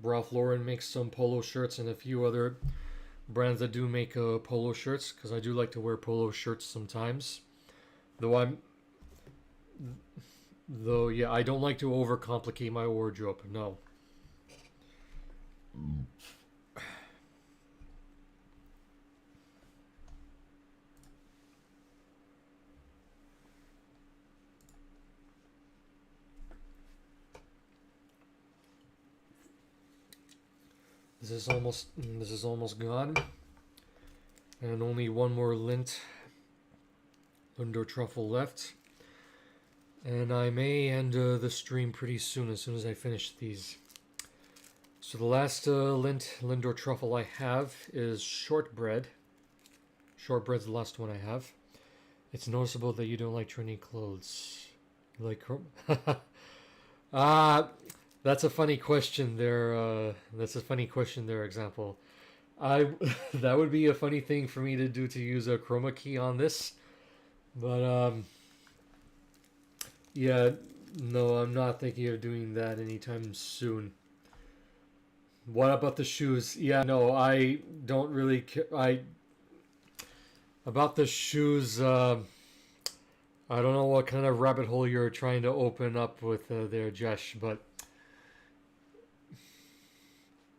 Speaker 1: Ralph Lauren makes some polo shirts, and a few other brands that do make polo shirts, because I do like to wear polo shirts sometimes. Though yeah, I don't like to overcomplicate my wardrobe. No. This is almost gone, and only one more Lindo truffle left, and I may end the stream pretty soon, as I finish these. So the last Lindor truffle I have is shortbread. Shortbread's the last one I have. It's noticeable that you don't like trendy clothes. You like that's a funny question there. That's a funny question there, example. That would be a funny thing for me to do, to use a chroma key on this. But yeah, no, I'm not thinking of doing that anytime soon. What about the shoes? Yeah, no, I don't really care. About the shoes, I don't know what kind of rabbit hole you're trying to open up with there, Jesh, but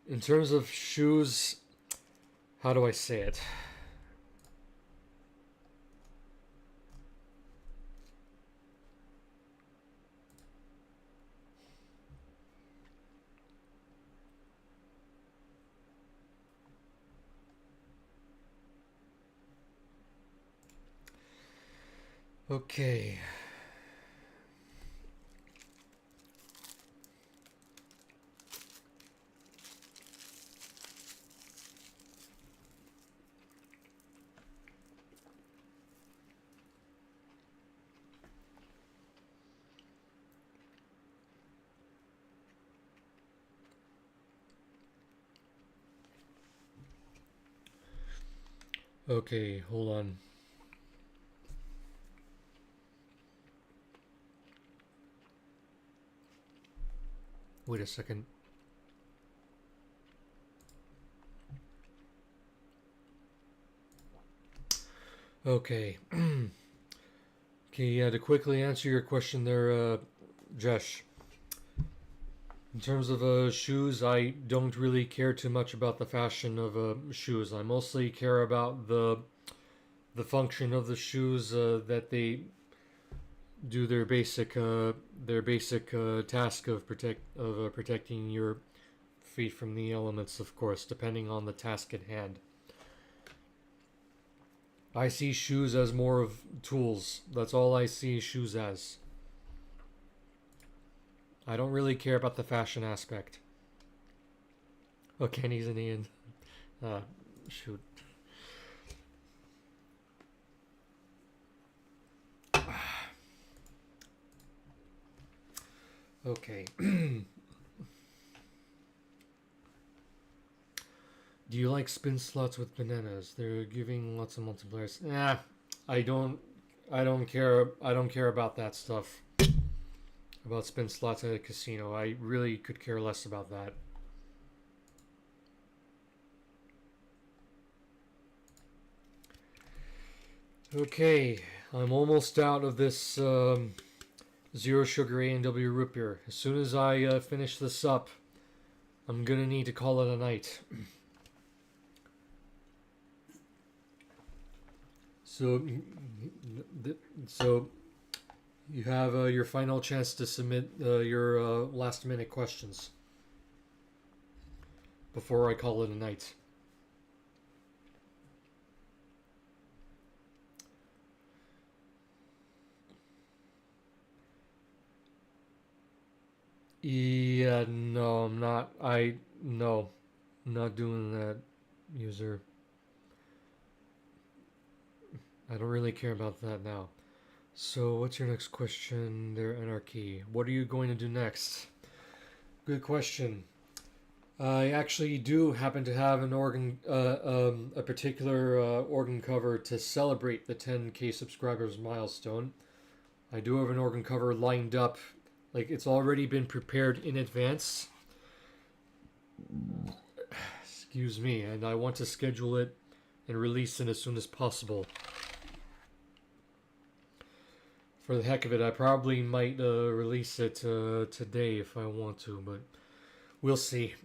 Speaker 1: in terms of shoes, how do I say it? Okay. Okay, hold on. Wait a second. Okay. Okay, yeah, to quickly answer your question there, Jesh. In terms of shoes, I don't really care too much about the fashion of shoes. I mostly care about the function of the shoes, that they do their basic task of protecting your feet from the elements, of course, depending on the task at hand. I see shoes as more of tools. That's all I see shoes as. I don't really care about the fashion aspect. Oh, Kenny's an Ian. Shoot. Okay. Do you like spin slots with bananas? They're giving lots of multipliers. Nah, I don't care. I don't care about that stuff. About spin slots at a casino. I really could care less about that. Okay, I'm almost out of this zero sugar A&W root beer. As soon as I finish this up, I'm gonna need to call it a night. So, so you have your final chance to submit your last minute questions before I call it a night. Yeah, no, I'm not. No, I'm not doing that, user. I don't really care about that now. So, what's your next question there, Anarchy? What are you going to do next? Good question. I actually do happen to have an a particular organ cover to celebrate the 10K subscribers milestone. I do have an organ cover lined up, like it's already been prepared in advance. Excuse me, and I want to schedule it and release it as soon as possible. For the heck of it, I probably might release it today if I want to, but we'll see.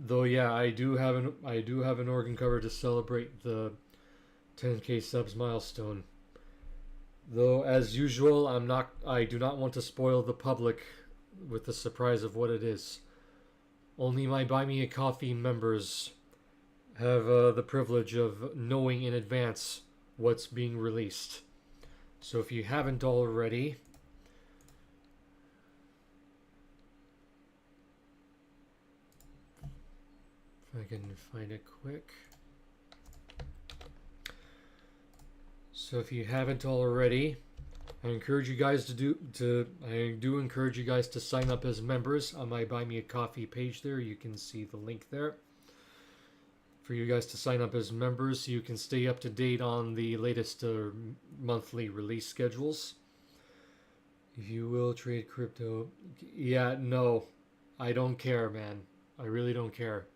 Speaker 1: Though, yeah, I do have an organ cover to celebrate the 10K subs milestone. Though, as usual, I do not want to spoil the public with the surprise of what it is. Only my Buy Me a Coffee members have the privilege of knowing in advance what's being released. So if you haven't already, if I can find it quick. So if you haven't already, I encourage you guys to encourage you guys to sign up as members on my Buy Me a Coffee page there. You can see the link there for you guys to sign up as members so you can stay up to date on the latest monthly release schedules. If you will trade crypto, yeah, no, I don't care, man. I really don't care.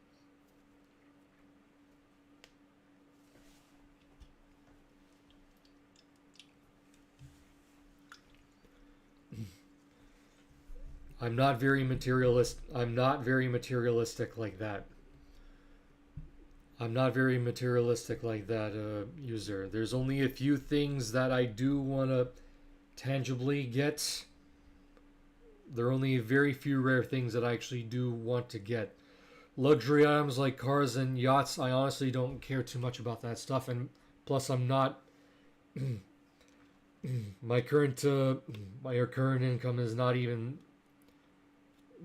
Speaker 1: I'm not very materialistic like that. I'm not very materialistic like that, user. There's only a few things that I do want to tangibly get. There are only very few rare things that I actually do want to get. Luxury items like cars and yachts, I honestly don't care too much about that stuff. And plus, I'm not... my current income is not even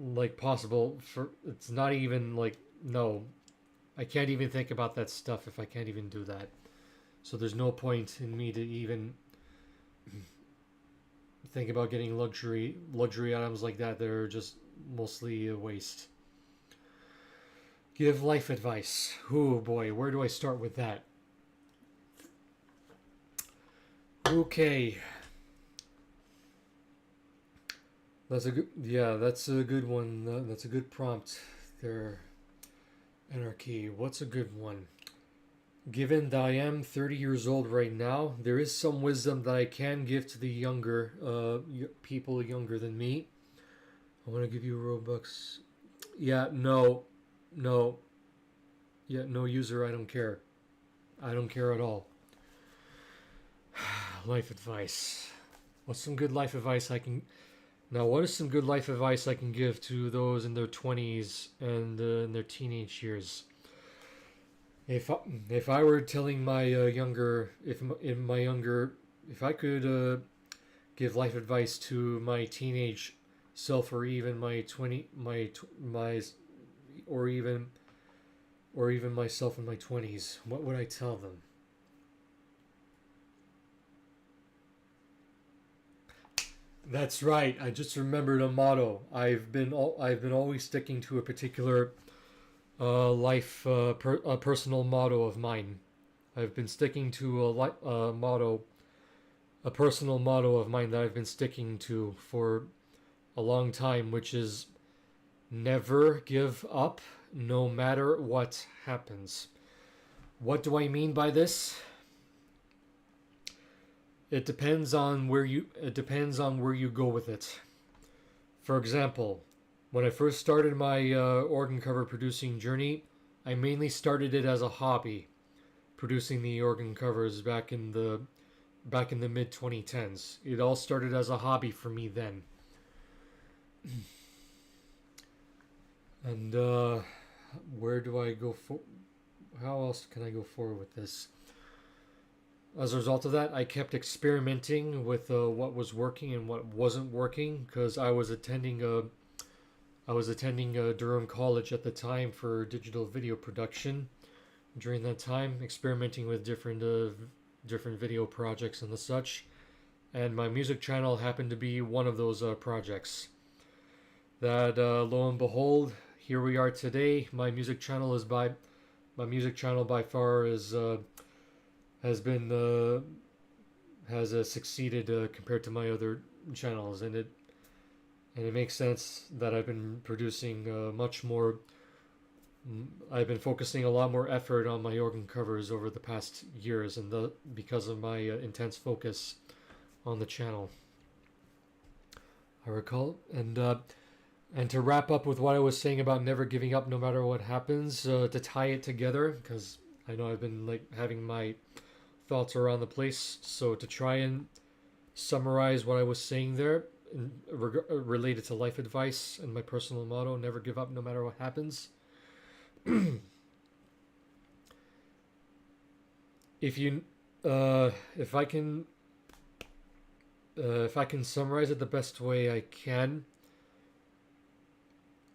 Speaker 1: like possible for, it's not even like, no, I can't even think about that stuff if I can't even do that. So there's no point in me to even think about getting luxury items like that. They're just mostly a waste. Give life advice. Oh boy, where do I start with that? Okay. That's a good one. That's a good prompt there, Anarchy. What's a good one? Given that I am 30 years old right now, there is some wisdom that I can give to the younger people younger than me. I want to give you Robux. Yeah, no. Yeah, no, user, I don't care. I don't care at all. Life advice. What's some good life advice I can... Now, what is some good life advice I can give to those in their 20s and in their teenage years? If I were telling my if I could give life advice to my teenage self, or even my or even myself in my 20s, what would I tell them? That's right. I just remembered a motto. I've been always sticking to a particular a personal motto of mine. I've been sticking to a personal motto of mine that I've been sticking to for a long time, which is never give up, no matter what happens. What do I mean by this? It depends on where you go with it. For example, when I first started my organ cover producing journey, I mainly started it as a hobby, producing the organ covers back in the mid 2010s. It all started as a hobby for me then. And where do I go for? How else can I go forward with this? As a result of that, I kept experimenting with what was working and what wasn't working because I was attending Durham College at the time for digital video production. During that time, experimenting with different video projects and the such, and my music channel happened to be one of those projects. That lo and behold, here we are today. My music channel by far has succeeded compared to my other channels, and it makes sense that I've been producing much more. I've been focusing a lot more effort on my organ covers over the past years, and because of my intense focus on the channel. I recall, and to wrap up with what I was saying about never giving up no matter what happens, to tie it together, because I know I've been like having my thoughts around the place, so to try and summarize what I was saying there related to life advice and my personal motto, never give up no matter what happens. If I can summarize it the best way I can,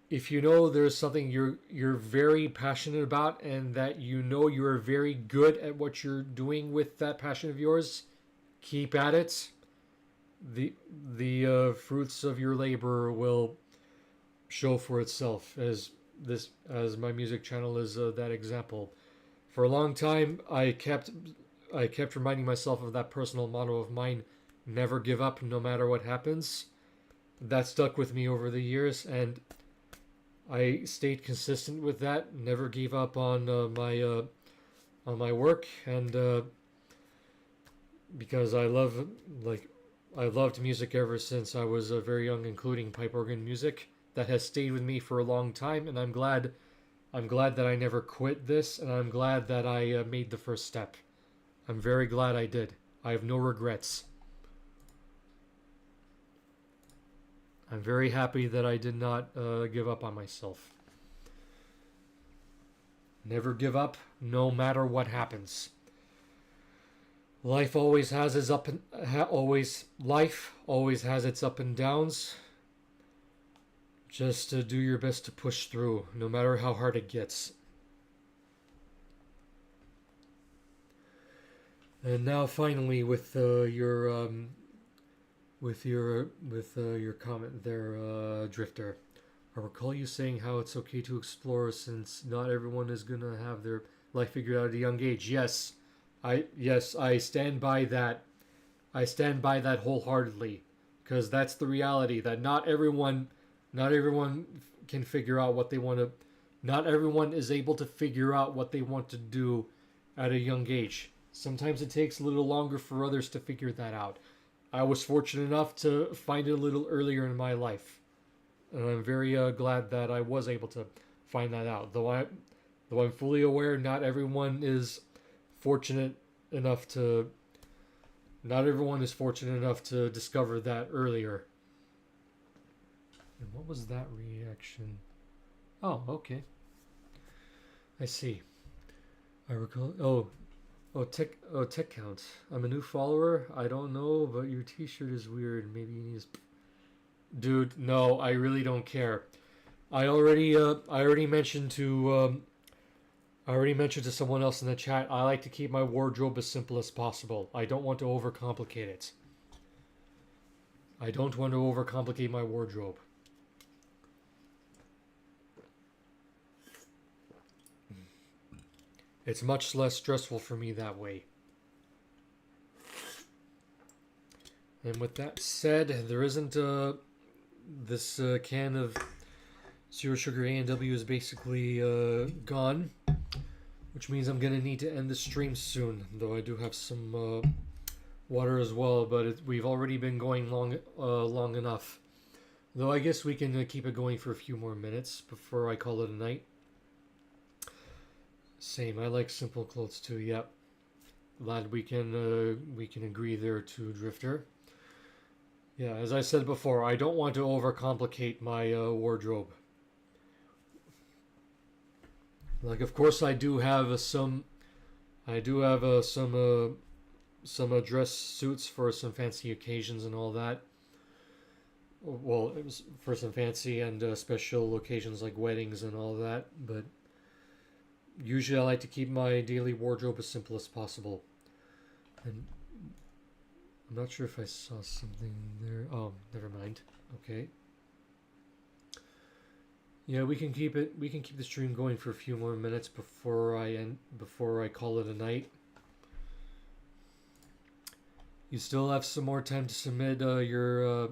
Speaker 1: if you know there's something you're very passionate about and that you know you're very good at what you're doing with that passion of yours, keep at it. The fruits of your labor will show for itself, as my music channel is that example. For a long time, I kept reminding myself of that personal motto of mine: never give up no matter what happens. That stuck with me over the years, and I stayed consistent with that. Never gave up on my work, and because I loved music ever since I was very young, including pipe organ music. That has stayed with me for a long time, and I'm glad that I never quit this, and I'm glad that I made the first step. I'm very glad I did. I have no regrets. I'm very happy that I did not give up on myself. Never give up, no matter what happens. Life always has its up and downs. Just do your best to push through, no matter how hard it gets. And now, finally, with your comment there, Drifter. I recall you saying how it's okay to explore since not everyone is gonna have their life figured out at a young age. Yes, I stand by that. I stand by that wholeheartedly, because that's the reality. That not everyone can figure out what they want to. Not everyone is able to figure out what they want to do at a young age. Sometimes it takes a little longer for others to figure that out. I was fortunate enough to find it a little earlier in my life, and I'm very glad that I was able to find that out. Though I'm fully aware not everyone is fortunate enough to. Not everyone is fortunate enough to discover that earlier. And what was that reaction? Oh, okay. I see. I recall. Tech count. I'm a new follower. I don't know, but your T-shirt is weird. Maybe you need to... Dude, no, I really don't care. I already mentioned to someone else in the chat. I like to keep my wardrobe as simple as possible. I don't want to overcomplicate it. I don't want to overcomplicate my wardrobe. It's much less stressful for me that way. And with that said, there isn't this can of Zero Sugar A&W is basically gone. which means I'm gonna need to end the stream soon. Though I do have some water as well, but we've already been going long enough. Though I guess we can keep it going for a few more minutes before I call it a night. Same, I like simple clothes too. Yep, glad we can agree there too, Drifter. Yeah, as I said before, I don't want to overcomplicate my wardrobe. Like, of course, I do have some dress suits for some fancy occasions and all that. Well, it was for some fancy and special occasions like weddings and all that. But usually, I like to keep my daily wardrobe as simple as possible. And I'm not sure if I saw something there. Oh, never mind. Okay. Yeah, we can keep it. We can keep the stream going for a few more minutes before I call it a night. You still have some more time to submit your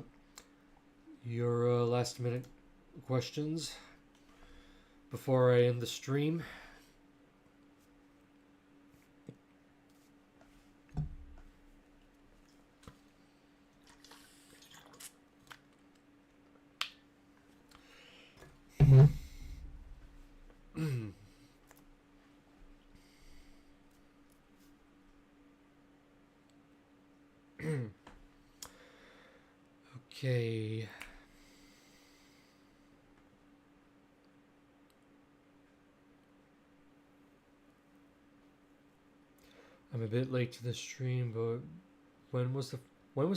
Speaker 1: last minute questions before I end the stream. Okay. I'm a bit late to the stream, but when was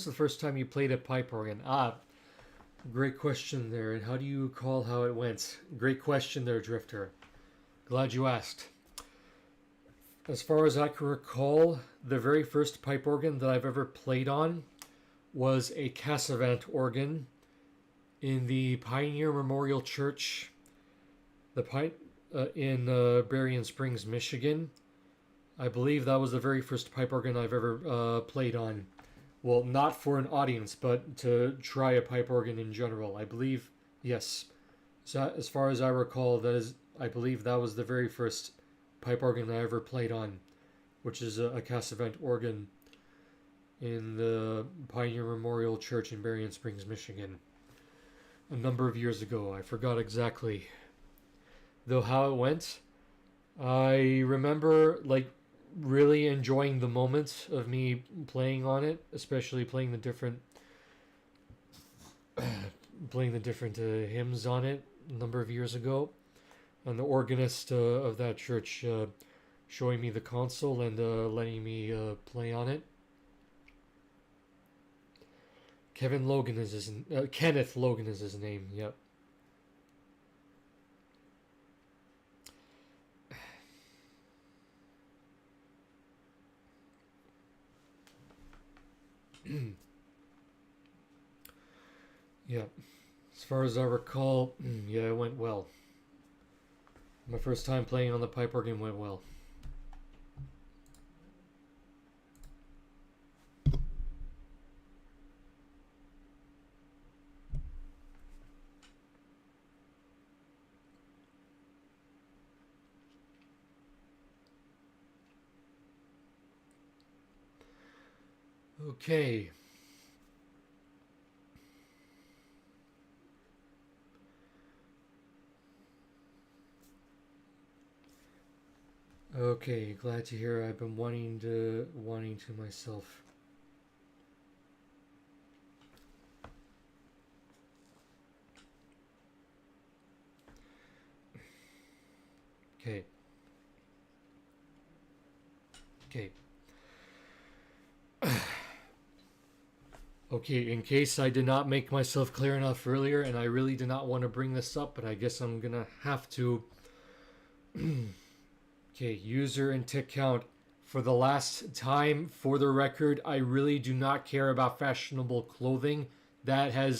Speaker 1: the first time you played a pipe organ? Ah, great question there. And how do you recall how it went? Great question there, Drifter. Glad you asked. As far as I can recall, the very first pipe organ that I've ever played on was a Cassavant organ in the Pioneer Memorial Church, in Berrien Springs, Michigan. I believe that was the very first pipe organ I've ever played on. Well, not for an audience, but to try a pipe organ in general. I believe, yes. So as far as I recall, I believe that was the very first pipe organ I ever played on, which is a Cassavant organ in the Pioneer Memorial Church in Berrien Springs, Michigan. A number of years ago. I forgot exactly, though, how it went. I remember, like, really enjoying the moment of me playing on it, especially playing the different hymns on it a number of years ago, and the organist of that church showing me the console and letting me play on it. Kenneth Logan is his name. Yep. Yeah. As far as I recall, yeah, it went well. My first time playing on the pipe organ went well. Okay. Okay, glad to hear. I've been wanting to myself. Okay. Okay. Okay, in case I did not make myself clear enough earlier, and I really did not want to bring this up, but I guess I'm gonna have to. Okay, user and tick count. For the last time, for the record, I really do not care about fashionable clothing. I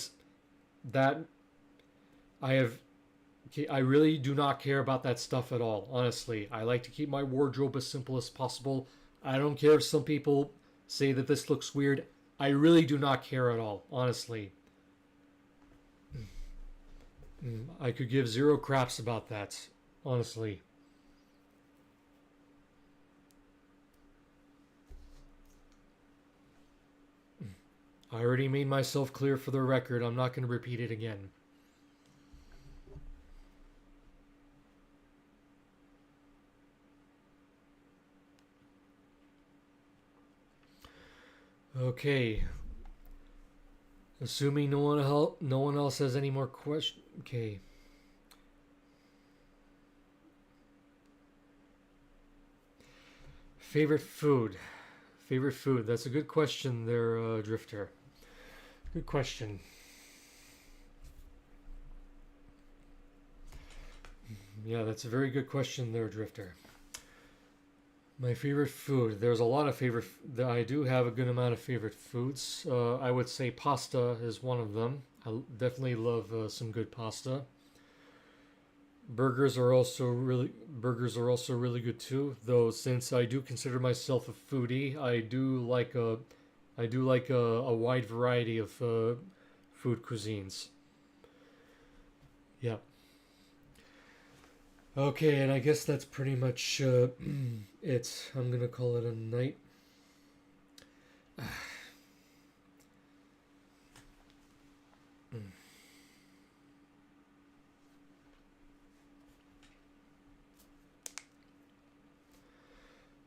Speaker 1: really do not care about that stuff at all, honestly. I like to keep my wardrobe as simple as possible. I don't care if some people say that this looks weird. I really do not care at all, honestly. I could give zero craps about that, honestly. I already made myself clear for the record. I'm not going to repeat it again. Okay. Assuming no one else has any more questions. Okay. Favorite food. Favorite food. That's a good question there, Drifter. Good question. Yeah, that's a very good question there, Drifter. My favorite food. There's a lot of favorite. I do have a good amount of favorite foods. I would say pasta is one of them. I definitely love some good pasta. Burgers are also really good too. Though since I do consider myself a foodie, I do like a wide variety of food cuisines. Yeah. Okay, and I guess that's pretty much it. I'm gonna call it a night.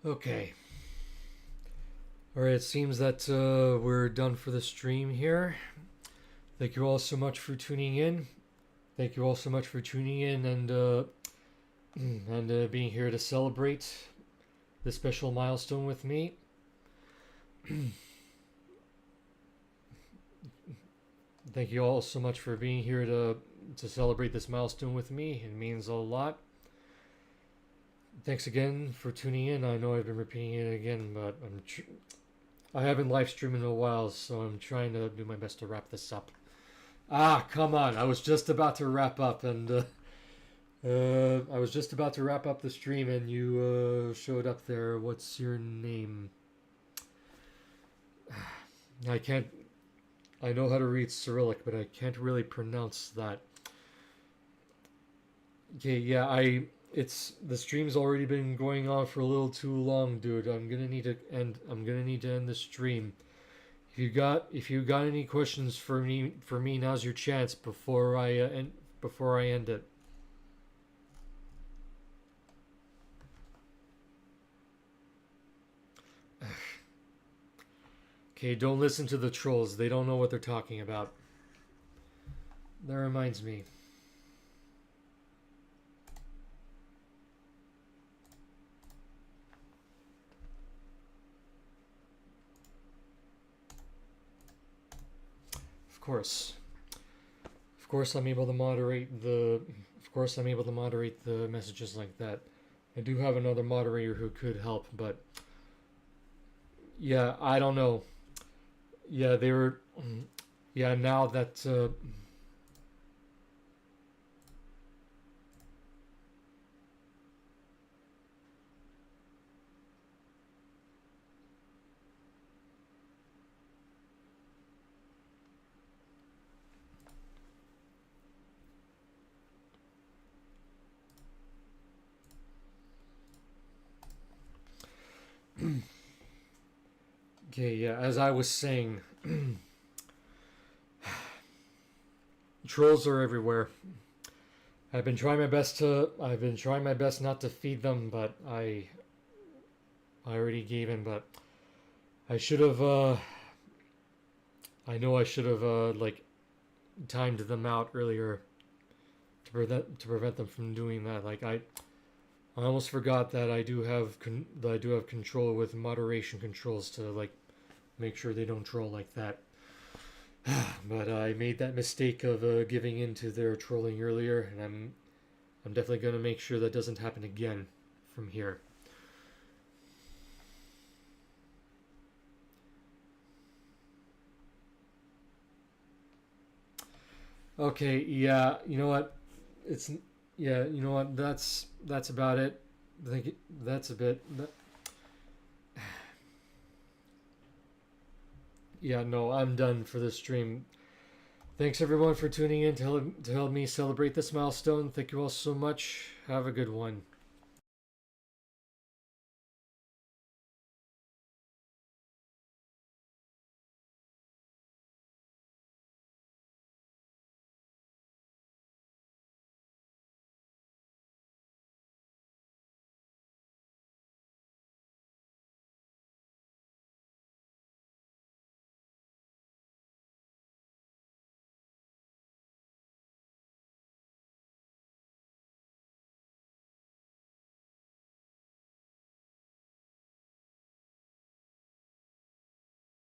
Speaker 1: Okay. Alright, it seems that we're done for the stream here. Thank you all so much for tuning in. Thank you all so much for tuning in and being here to celebrate this special milestone with me. Thank you all so much for being here to celebrate this milestone with me. It means a lot. Thanks again for tuning in. I know I've been repeating it again, but I haven't live streamed in a while, so I'm trying to do my best to wrap this up. Ah, come on! I was just about to wrap up, and I was just about to wrap up the stream, and you showed up there. What's your name? I can't. I know how to read Cyrillic, but I can't really pronounce that. Okay, yeah, it's the stream's already been going on for a little too long, dude. I'm gonna need to end the stream. If you got any questions for me, now's your chance before I end it. Okay, don't listen to the trolls. They don't know what they're talking about. That reminds me. Of course I'm able to moderate the messages like that. I do have another moderator who could help, but yeah, I don't know. Yeah, they were. Yeah, now that. Okay, yeah, as I was saying, trolls are everywhere. I've been trying my best not to feed them, but I already gave in, but I should have I know I should have like timed them out earlier to prevent them from doing that. Like I almost forgot that I do have control with moderation controls to like make sure they don't troll like that. But I made that mistake of giving in to their trolling earlier, and I'm definitely going to make sure that doesn't happen again from here. Okay, yeah, you know what? You know what? That's about it. I think that's a bit. Yeah, no, I'm done for this stream. Thanks everyone for tuning in to help me celebrate this milestone. Thank you all so much. Have a good one.